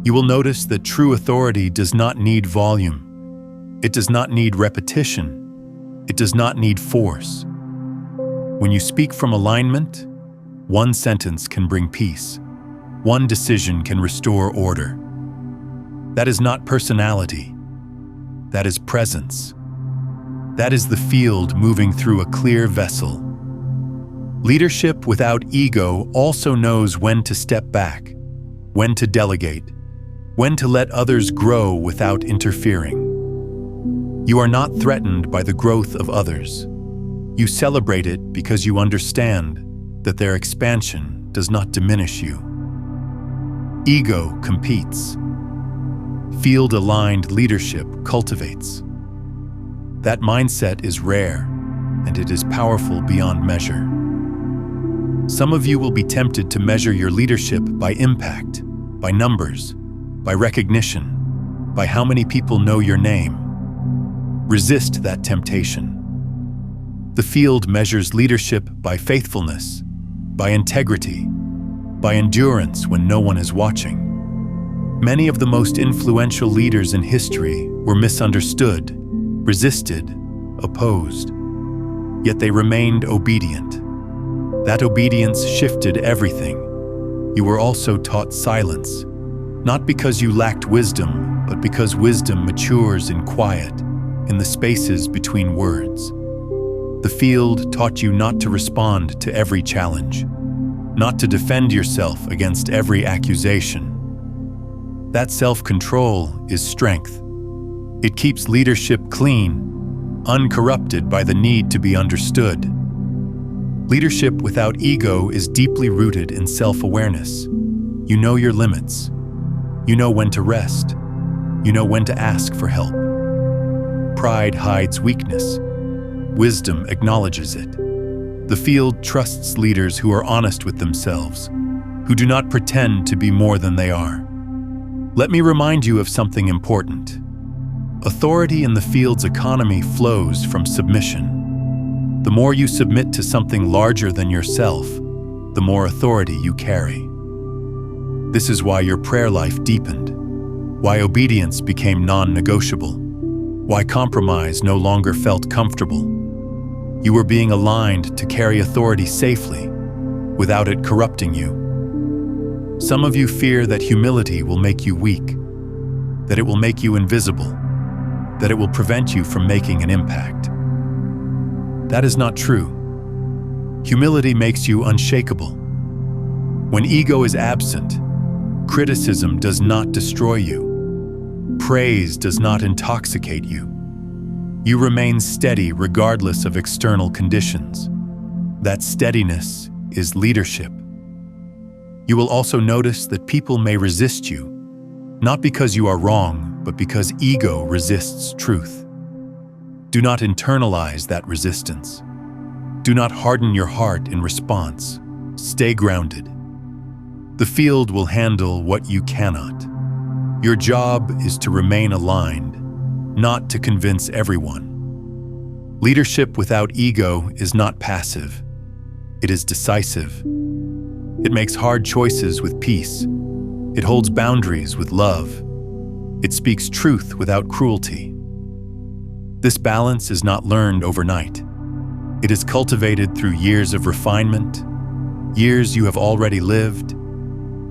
You will notice that true authority does not need volume. It does not need repetition. It does not need force. When you speak from alignment, one sentence can bring peace. One decision can restore order. That is not personality. That is presence. That is the field moving through a clear vessel. Leadership without ego also knows when to step back, when to delegate, when to let others grow without interfering. You are not threatened by the growth of others. You celebrate it because you understand that their expansion does not diminish you. Ego competes. Field-aligned leadership cultivates. That mindset is rare, and it is powerful beyond measure. Some of you will be tempted to measure your leadership by impact, by numbers, by recognition, by how many people know your name. Resist that temptation. The field measures leadership by faithfulness, by integrity, by endurance when no one is watching. Many of the most influential leaders in history were misunderstood, resisted, opposed. Yet they remained obedient. That obedience shifted everything. You were also taught silence, not because you lacked wisdom, but because wisdom matures in quiet, in the spaces between words. The field taught you not to respond to every challenge, not to defend yourself against every accusation. That self-control is strength. It keeps leadership clean, uncorrupted by the need to be understood. Leadership without ego is deeply rooted in self-awareness. You know your limits. You know when to rest. You know when to ask for help. Pride hides weakness. Wisdom acknowledges it. The field trusts leaders who are honest with themselves, who do not pretend to be more than they are. Let me remind you of something important. Authority in the field's economy flows from submission. The more you submit to something larger than yourself, the more authority you carry. This is why your prayer life deepened, why obedience became non-negotiable, why compromise no longer felt comfortable. You were being aligned to carry authority safely, without it corrupting you. Some of you fear that humility will make you weak, that it will make you invisible, that it will prevent you from making an impact. That is not true. Humility makes you unshakable. When ego is absent, criticism does not destroy you. Praise does not intoxicate you. You remain steady regardless of external conditions. That steadiness is leadership. You will also notice that people may resist you, not because you are wrong, but because ego resists truth. Do not internalize that resistance. Do not harden your heart in response. Stay grounded. The field will handle what you cannot. Your job is to remain aligned, not to convince everyone. Leadership without ego is not passive. It is decisive. It makes hard choices with peace. It holds boundaries with love. It speaks truth without cruelty. This balance is not learned overnight. It is cultivated through years of refinement, years you have already lived,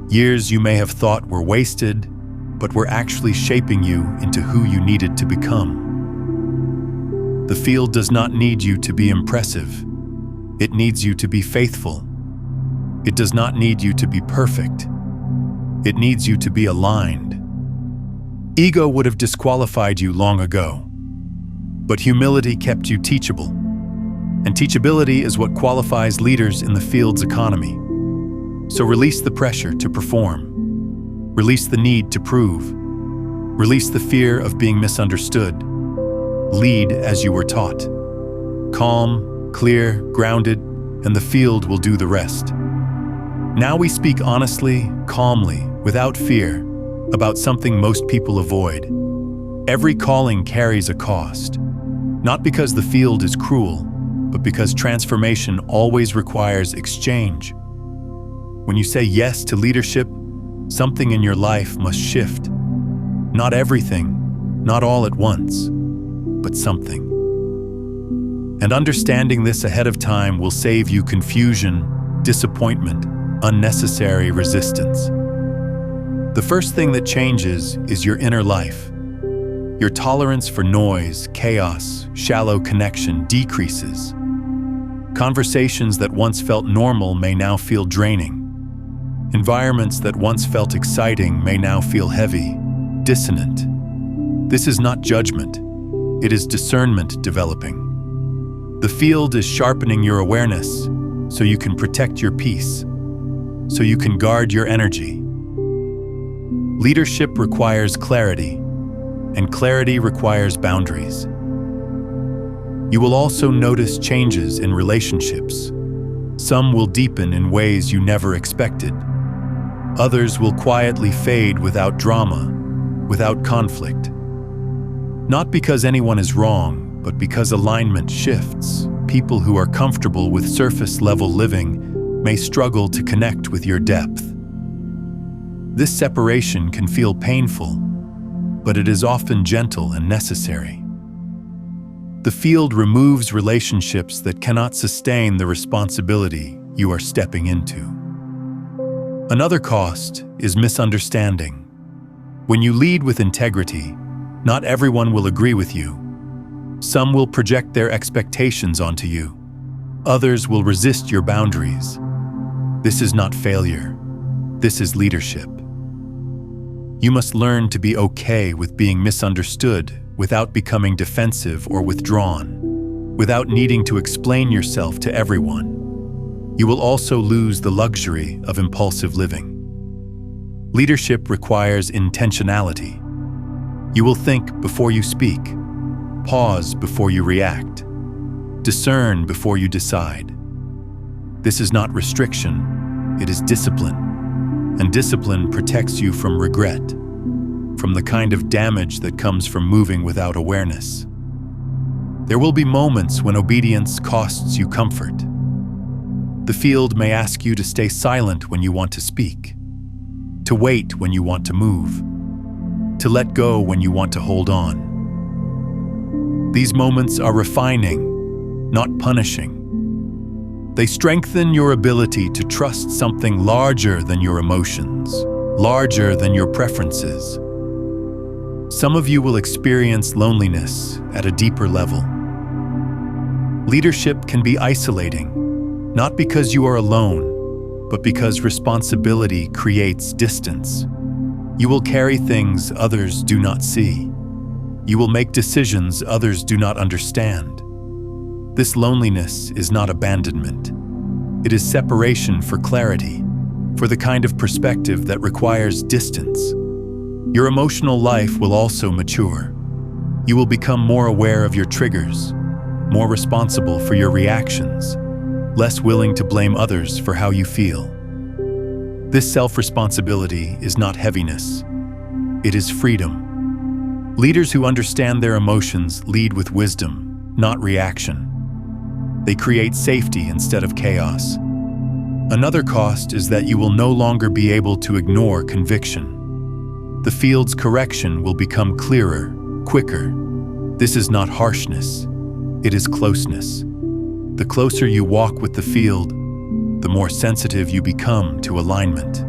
years you may have thought were wasted, but were actually shaping you into who you needed to become. The field does not need you to be impressive. It needs you to be faithful. It does not need you to be perfect. It needs you to be aligned. Ego would have disqualified you long ago. But humility kept you teachable. And teachability is what qualifies leaders in the field's economy. So release the pressure to perform. Release the need to prove. Release the fear of being misunderstood. Lead as you were taught. Calm, clear, grounded, and the field will do the rest. Now we speak honestly, calmly, without fear, about something most people avoid. Every calling carries a cost, not because the field is cruel, but because transformation always requires exchange. When you say yes to leadership, something in your life must shift. Not everything, not all at once, but something. And understanding this ahead of time will save you confusion, disappointment, unnecessary resistance. The first thing that changes is your inner life. Your tolerance for noise, chaos, shallow connection decreases. Conversations that once felt normal may now feel draining. Environments that once felt exciting may now feel heavy, dissonant. This is not judgment. It is discernment developing. The field is sharpening your awareness so you can protect your peace, so you can guard your energy. Leadership requires clarity, and clarity requires boundaries. You will also notice changes in relationships. Some will deepen in ways you never expected. Others will quietly fade without drama, without conflict. Not because anyone is wrong, but because alignment shifts. People who are comfortable with surface-level living may struggle to connect with your depth. This separation can feel painful, but it is often gentle and necessary. The field removes relationships that cannot sustain the responsibility you are stepping into. Another cost is misunderstanding. When you lead with integrity, not everyone will agree with you. Some will project their expectations onto you. Others will resist your boundaries. This is not failure. This is leadership. You must learn to be okay with being misunderstood without becoming defensive or withdrawn, without needing to explain yourself to everyone. You will also lose the luxury of impulsive living. Leadership requires intentionality. You will think before you speak, pause before you react, discern before you decide. This is not restriction, it is discipline. And discipline protects you from regret, from the kind of damage that comes from moving without awareness. There will be moments when obedience costs you comfort. The field may ask you to stay silent when you want to speak, to wait when you want to move, to let go when you want to hold on. These moments are refining, not punishing. They strengthen your ability to trust something larger than your emotions, larger than your preferences. Some of you will experience loneliness at a deeper level. Leadership can be isolating, not because you are alone, but because responsibility creates distance. You will carry things others do not see. You will make decisions others do not understand. This loneliness is not abandonment. It is separation for clarity, for the kind of perspective that requires distance. Your emotional life will also mature. You will become more aware of your triggers, more responsible for your reactions, less willing to blame others for how you feel. This self-responsibility is not heaviness. It is freedom. Leaders who understand their emotions lead with wisdom, not reaction. They create safety instead of chaos. Another cost is that you will no longer be able to ignore conviction. The field's correction will become clearer, quicker. This is not harshness. It is closeness. The closer you walk with the field, the more sensitive you become to alignment.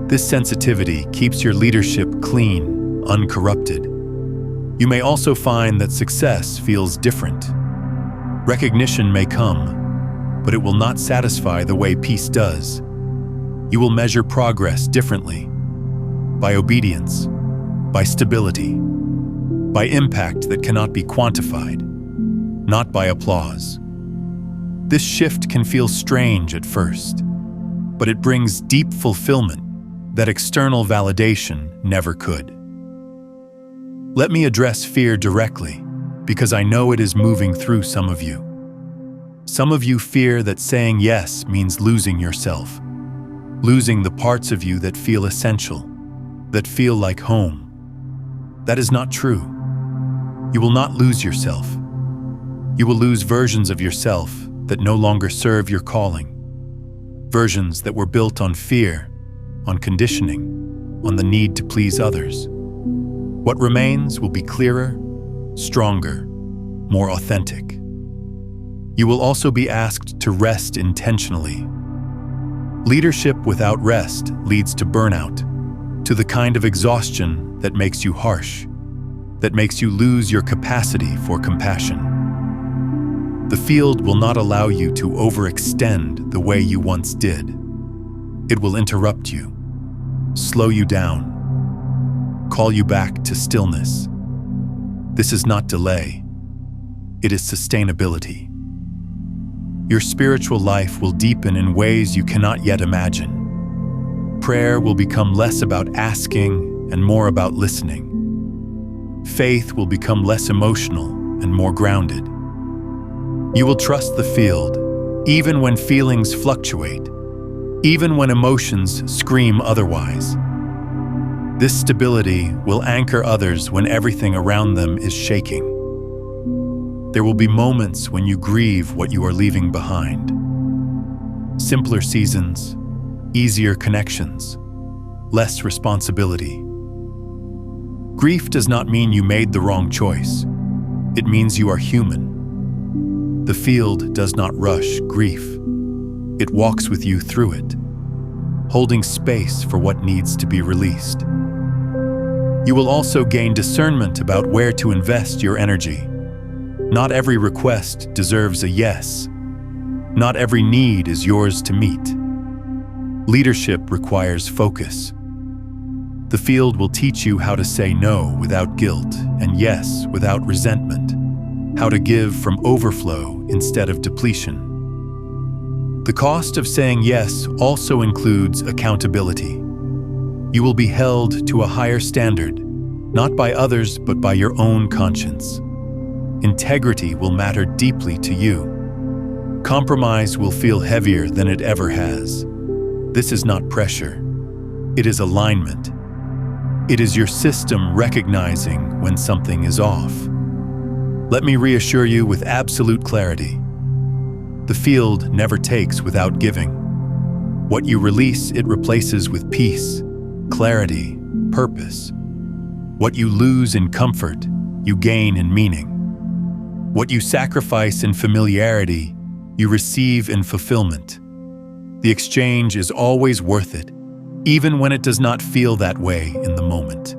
This sensitivity keeps your leadership clean, uncorrupted. You may also find that success feels different. Recognition may come, but it will not satisfy the way peace does. You will measure progress differently, by obedience, by stability, by impact that cannot be quantified, not by applause. This shift can feel strange at first, but it brings deep fulfillment that external validation never could. Let me address fear directly, because I know it is moving through some of you. Some of you fear that saying yes means losing yourself, losing the parts of you that feel essential, that feel like home. That is not true. You will not lose yourself. You will lose versions of yourself that no longer serve your calling. Versions that were built on fear, on conditioning, on the need to please others. What remains will be clearer, stronger, more authentic. You will also be asked to rest intentionally. Leadership without rest leads to burnout, to the kind of exhaustion that makes you harsh, that makes you lose your capacity for compassion. The field will not allow you to overextend the way you once did. It will interrupt you, slow you down, call you back to stillness. This is not delay. It is sustainability. Your spiritual life will deepen in ways you cannot yet imagine. Prayer will become less about asking and more about listening. Faith will become less emotional and more grounded. You will trust the field, even when feelings fluctuate, even when emotions scream otherwise. This stability will anchor others when everything around them is shaking. There will be moments when you grieve what you are leaving behind. Simpler seasons, easier connections, less responsibility. Grief does not mean you made the wrong choice. It means you are human. The field does not rush grief. It walks with you through it, holding space for what needs to be released. You will also gain discernment about where to invest your energy. Not every request deserves a yes. Not every need is yours to meet. Leadership requires focus. The field will teach you how to say no without guilt and yes without resentment, how to give from overflow instead of depletion. The cost of saying yes also includes accountability. You will be held to a higher standard, not by others but by your own conscience. Integrity will matter deeply to you. Compromise will feel heavier than it ever has. This is not pressure. It is alignment. It is your system recognizing when something is off. Let me reassure you with absolute clarity. The field never takes without giving. What you release, it replaces with peace, clarity, purpose. What you lose in comfort, you gain in meaning. What you sacrifice in familiarity, you receive in fulfillment. The exchange is always worth it, even when it does not feel that way in the moment.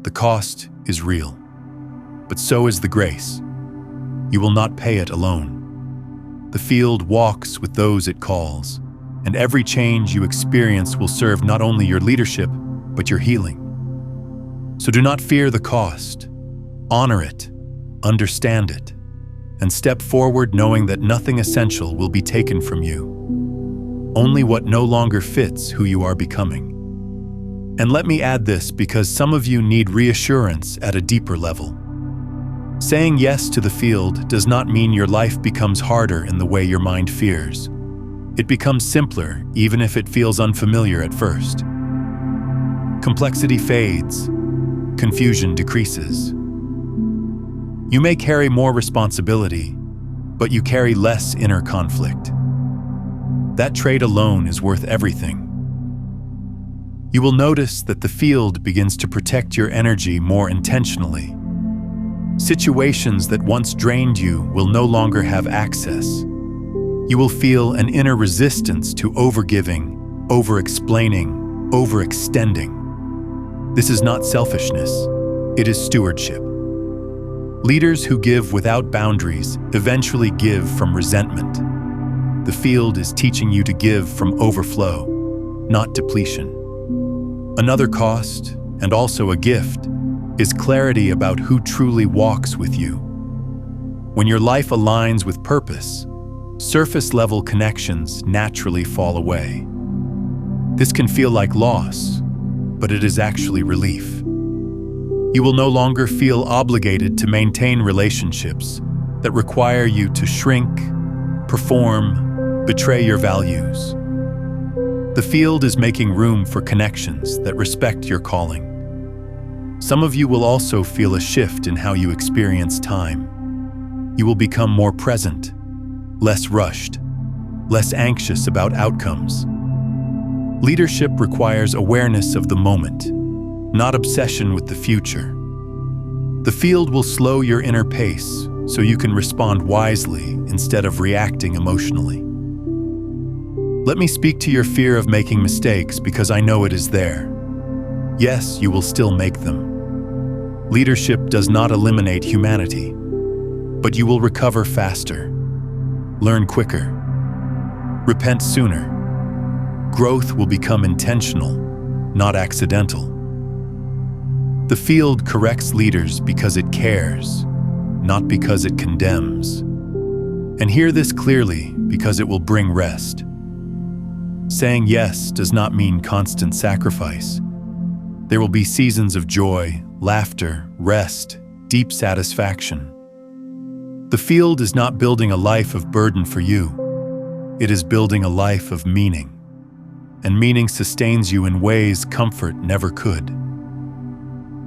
The cost is real, but so is the grace. You will not pay it alone. The field walks with those it calls, and every change you experience will serve not only your leadership, but your healing. So do not fear the cost. Honor it. Understand it, and step forward knowing that nothing essential will be taken from you. Only what no longer fits who you are becoming. And let me add this because some of you need reassurance at a deeper level. Saying yes to the field does not mean your life becomes harder in the way your mind fears. It becomes simpler, even if it feels unfamiliar at first. Complexity fades, confusion decreases. You may carry more responsibility, but you carry less inner conflict. That trait alone is worth everything. You will notice that the field begins to protect your energy more intentionally. Situations that once drained you will no longer have access. You will feel an inner resistance to overgiving, over-explaining, overextending. This is not selfishness, it is stewardship. Leaders who give without boundaries eventually give from resentment. The field is teaching you to give from overflow, not depletion. Another cost, and also a gift, is clarity about who truly walks with you. When your life aligns with purpose, surface-level connections naturally fall away. This can feel like loss, but it is actually relief. You will no longer feel obligated to maintain relationships that require you to shrink, perform, betray your values. The field is making room for connections that respect your calling. Some of you will also feel a shift in how you experience time. You will become more present, less rushed, less anxious about outcomes. Leadership requires awareness of the moment, not obsession with the future. The field will slow your inner pace so you can respond wisely instead of reacting emotionally. Let me speak to your fear of making mistakes because I know it is there. Yes, you will still make them. Leadership does not eliminate humanity, but you will recover faster, learn quicker, repent sooner. Growth will become intentional, not accidental. The field corrects leaders because it cares, not because it condemns. And hear this clearly because it will bring rest. Saying yes does not mean constant sacrifice. There will be seasons of joy, laughter, rest, deep satisfaction. The field is not building a life of burden for you. It is building a life of meaning. And meaning sustains you in ways comfort never could.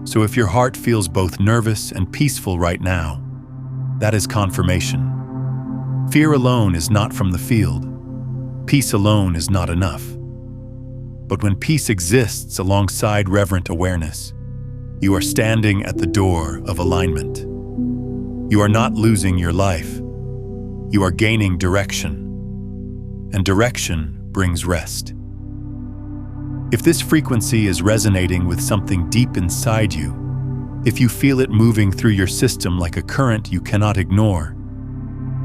So if your heart feels both nervous and peaceful right now, that is confirmation. Fear alone is not from the field. Peace alone is not enough. But when peace exists alongside reverent awareness, you are standing at the door of alignment. You are not losing your life. You are gaining direction. And direction brings rest. If this frequency is resonating with something deep inside you, if you feel it moving through your system like a current you cannot ignore,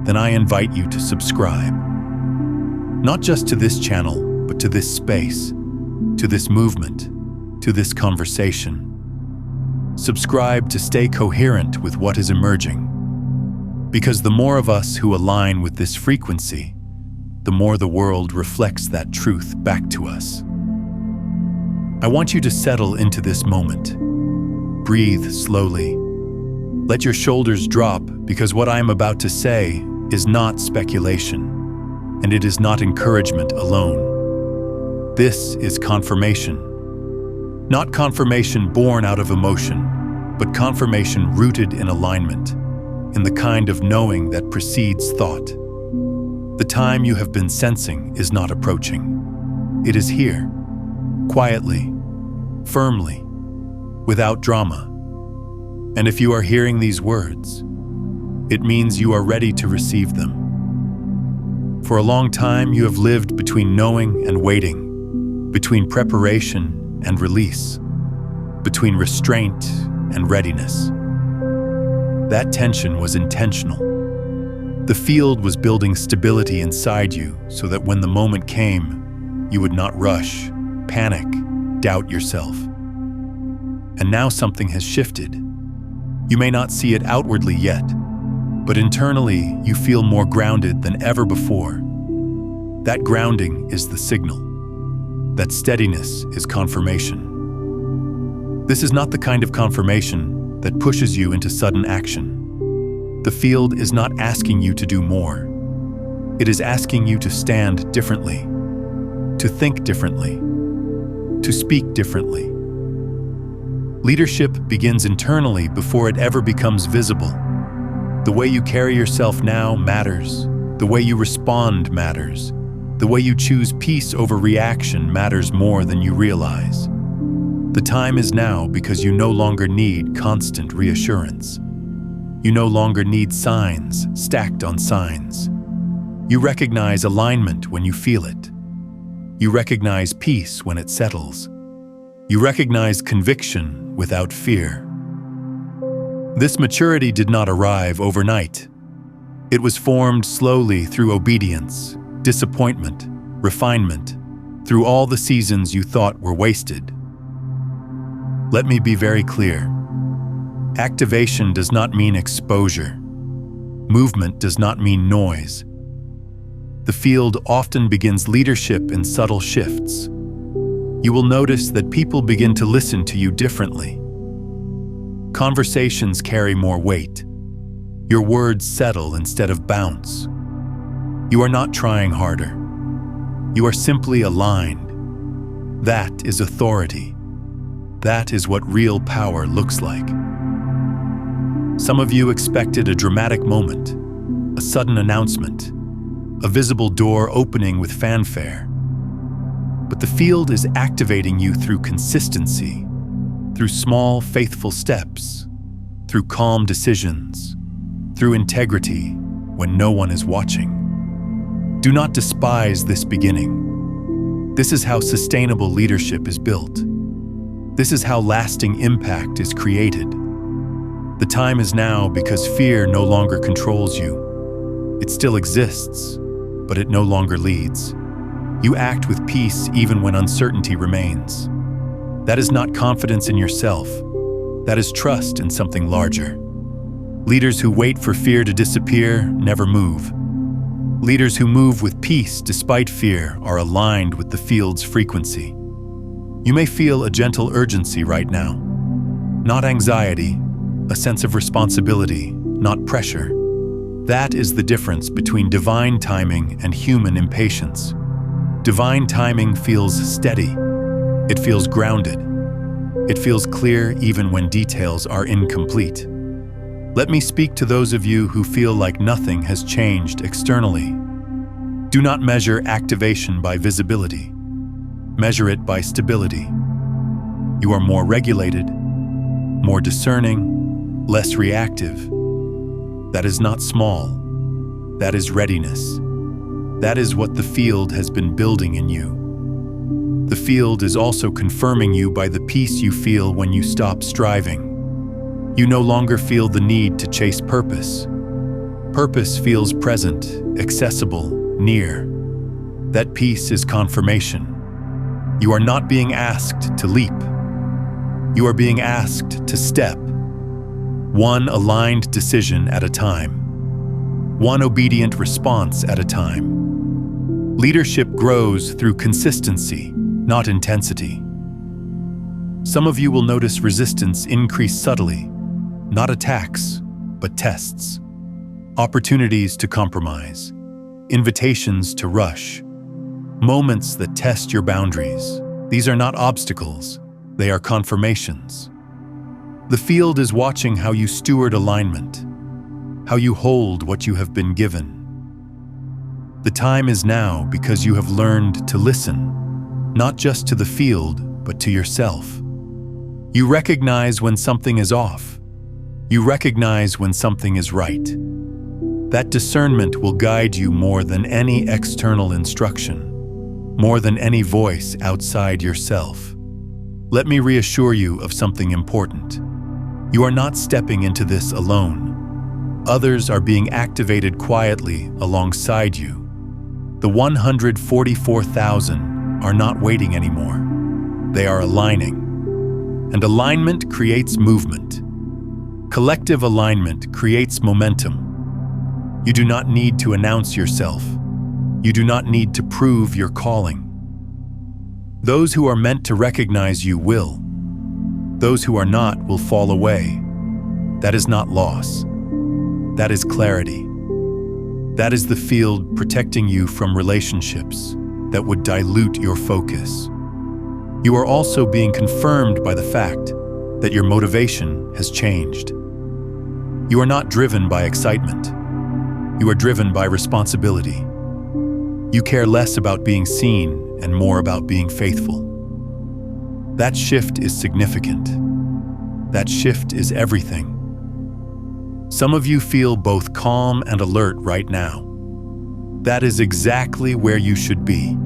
then I invite you to subscribe. Not just to this channel, but to this space, to this movement, to this conversation. Subscribe to stay coherent with what is emerging. Because the more of us who align with this frequency, the more the world reflects that truth back to us. I want you to settle into this moment. Breathe slowly. Let your shoulders drop because what I am about to say is not speculation, and it is not encouragement alone. This is confirmation. Not confirmation born out of emotion, but confirmation rooted in alignment, in the kind of knowing that precedes thought. The time you have been sensing is not approaching. It is here, quietly, firmly, without drama. And if you are hearing these words, it means you are ready to receive them. For a long time, you have lived between knowing and waiting, between preparation and release, between restraint and readiness. That tension was intentional. The field was building stability inside you so that when the moment came, you would not rush, panic, doubt yourself. And now something has shifted. You may not see it outwardly yet, but internally you feel more grounded than ever before. That grounding is the signal. That steadiness is confirmation. This is not the kind of confirmation that pushes you into sudden action. The field is not asking you to do more. It is asking you to stand differently, to think differently, to speak differently. Leadership begins internally before it ever becomes visible. The way you carry yourself now matters. The way you respond matters. The way you choose peace over reaction matters more than you realize. The time is now because you no longer need constant reassurance. You no longer need signs stacked on signs. You recognize alignment when you feel it. You recognize peace when it settles. You recognize conviction without fear. This maturity did not arrive overnight. It was formed slowly through obedience, disappointment, refinement, through all the seasons you thought were wasted. Let me be very clear. Activation does not mean exposure. Movement does not mean noise. The field often begins leadership in subtle shifts. You will notice that people begin to listen to you differently. Conversations carry more weight. Your words settle instead of bounce. You are not trying harder. You are simply aligned. That is authority. That is what real power looks like. Some of you expected a dramatic moment, a sudden announcement, a visible door opening with fanfare. But the field is activating you through consistency, through small, faithful steps, through calm decisions, through integrity when no one is watching. Do not despise this beginning. This is how sustainable leadership is built. This is how lasting impact is created. The time is now because fear no longer controls you. It still exists, but it no longer leads. You act with peace even when uncertainty remains. That is not confidence in yourself. That is trust in something larger. Leaders who wait for fear to disappear never move. Leaders who move with peace despite fear are aligned with the field's frequency. You may feel a gentle urgency right now. Not anxiety, a sense of responsibility, not pressure. That is the difference between divine timing and human impatience. Divine timing feels steady. It feels grounded. It feels clear even when details are incomplete. Let me speak to those of you who feel like nothing has changed externally. Do not measure activation by visibility. Measure it by stability. You are more regulated, more discerning, less reactive. That is not small. That is readiness. That is what the field has been building in you. The field is also confirming you by the peace you feel when you stop striving. You no longer feel the need to chase purpose. Purpose feels present, accessible, near. That peace is confirmation. You are not being asked to leap. You are being asked to step. One aligned decision at a time. One obedient response at a time. Leadership grows through consistency, not intensity. Some of you will notice resistance increase subtly, not attacks, but tests. Opportunities to compromise, invitations to rush, moments that test your boundaries. These are not obstacles, they are confirmations. The field is watching how you steward alignment, how you hold what you have been given. The time is now because you have learned to listen, not just to the field, but to yourself. You recognize when something is off. You recognize when something is right. That discernment will guide you more than any external instruction, more than any voice outside yourself. Let me reassure you of something important. You are not stepping into this alone. Others are being activated quietly alongside you. The 144,000 are not waiting anymore. They are aligning. And alignment creates movement. Collective alignment creates momentum. You do not need to announce yourself. You do not need to prove your calling. Those who are meant to recognize you will. Those who are not will fall away. That is not loss. That is clarity. That is the field protecting you from relationships that would dilute your focus. You are also being confirmed by the fact that your motivation has changed. You are not driven by excitement. You are driven by responsibility. You care less about being seen and more about being faithful. That shift is significant. That shift is everything. Some of you feel both calm and alert right now. That is exactly where you should be.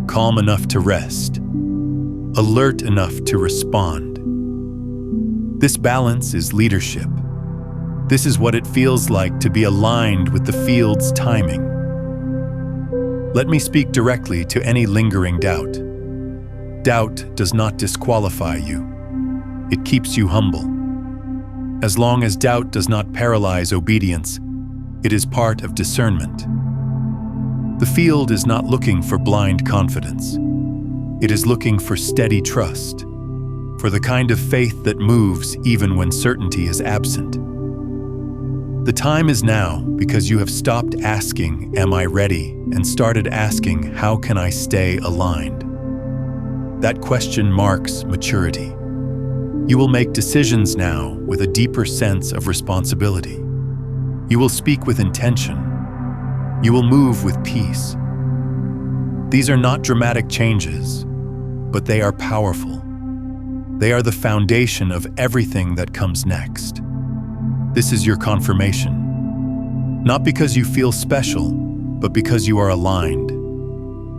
Calm enough to rest. Alert enough to respond. This balance is leadership. This is what it feels like to be aligned with the field's timing. Let me speak directly to any lingering doubt. Doubt does not disqualify you. It keeps you humble. As long as doubt does not paralyze obedience, it is part of discernment. The field is not looking for blind confidence. It is looking for steady trust, for for the kind of faith that moves even when certainty is absent. The time is now because you have stopped asking, "Am I ready?" and started asking, "How can I stay aligned?" That question marks maturity. You will make decisions now with a deeper sense of responsibility. You will speak with intention. You will move with peace. These are not dramatic changes, but they are powerful. They are the foundation of everything that comes next. This is your confirmation. Not because you feel special, but because you are aligned.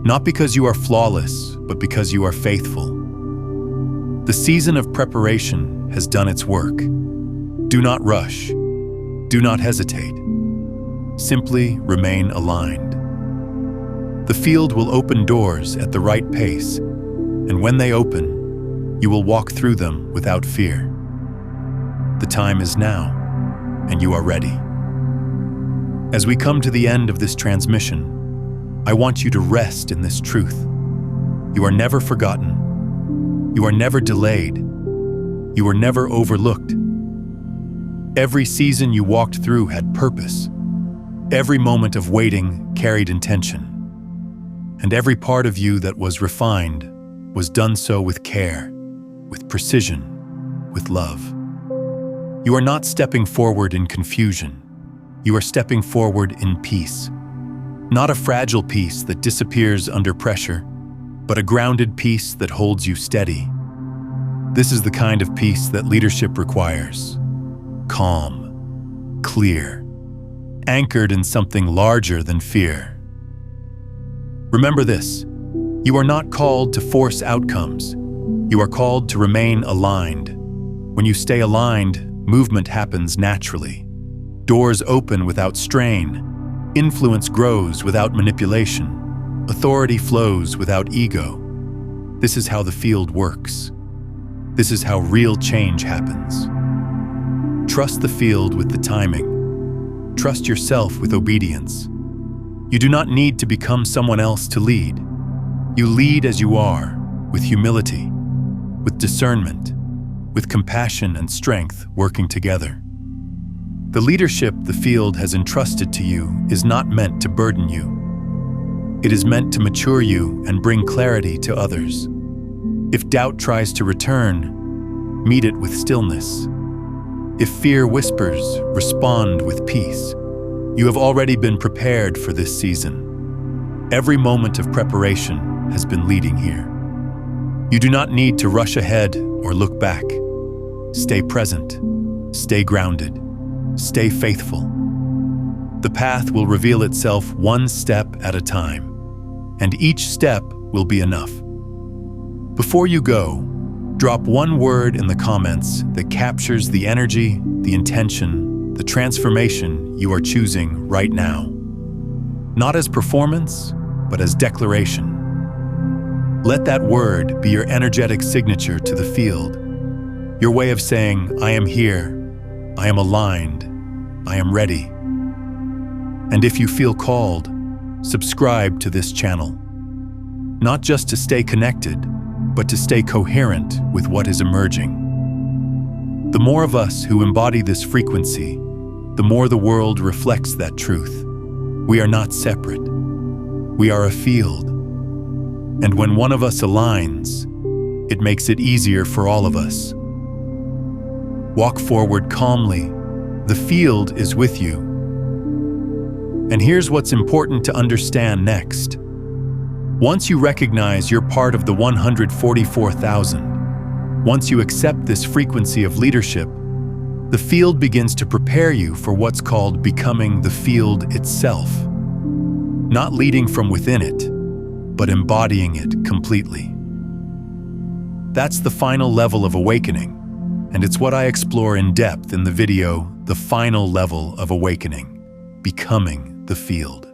Not because you are flawless, but because you are faithful. The season of preparation has done its work. Do not rush. Do not hesitate. Simply remain aligned. The field will open doors at the right pace, and when they open, you will walk through them without fear. The time is now, and you are ready. As we come to the end of this transmission, I want you to rest in this truth. You are never forgotten. You are never delayed. You were never overlooked. Every season you walked through had purpose. Every moment of waiting carried intention. And every part of you that was refined was done so with care, with precision, with love. You are not stepping forward in confusion. You are stepping forward in peace. Not a fragile peace that disappears under pressure, but a grounded peace that holds you steady. This is the kind of peace that leadership requires. Calm, clear, anchored in something larger than fear. Remember this: you are not called to force outcomes. You are called to remain aligned. When you stay aligned, movement happens naturally. Doors open without strain. Influence grows without manipulation. Authority flows without ego. This is how the field works. This is how real change happens. Trust the field with the timing. Trust yourself with obedience. You do not need to become someone else to lead. You lead as you are, with humility, with discernment, with compassion and strength working together. The leadership the field has entrusted to you is not meant to burden you. It is meant to mature you and bring clarity to others. If doubt tries to return, meet it with stillness. If fear whispers, respond with peace. You have already been prepared for this season. Every moment of preparation has been leading here. You do not need to rush ahead or look back. Stay present, stay grounded, stay faithful. The path will reveal itself one step at a time, and each step will be enough. Before you go, drop one word in the comments that captures the energy, the intention, the transformation you are choosing right now. Not as performance, but as declaration. Let that word be your energetic signature to the field, your way of saying, "I am here, I am aligned, I am ready." And if you feel called, subscribe to this channel. Not just to stay connected, but to stay coherent with what is emerging. The more of us who embody this frequency, the more the world reflects that truth. We are not separate. We are a field. And when one of us aligns, it makes it easier for all of us. Walk forward calmly. The field is with you. And here's what's important to understand next. Once you recognize you're part of the 144,000, once you accept this frequency of leadership, the field begins to prepare you for what's called becoming the field itself. Not leading from within it, but embodying it completely. That's the final level of awakening, and it's what I explore in depth in the video, The Final Level of Awakening, Becoming the Field.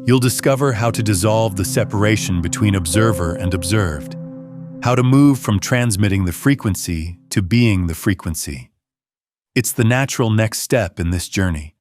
You'll discover how to dissolve the separation between observer and observed, how to move from transmitting the frequency to being the frequency. It's the natural next step in this journey.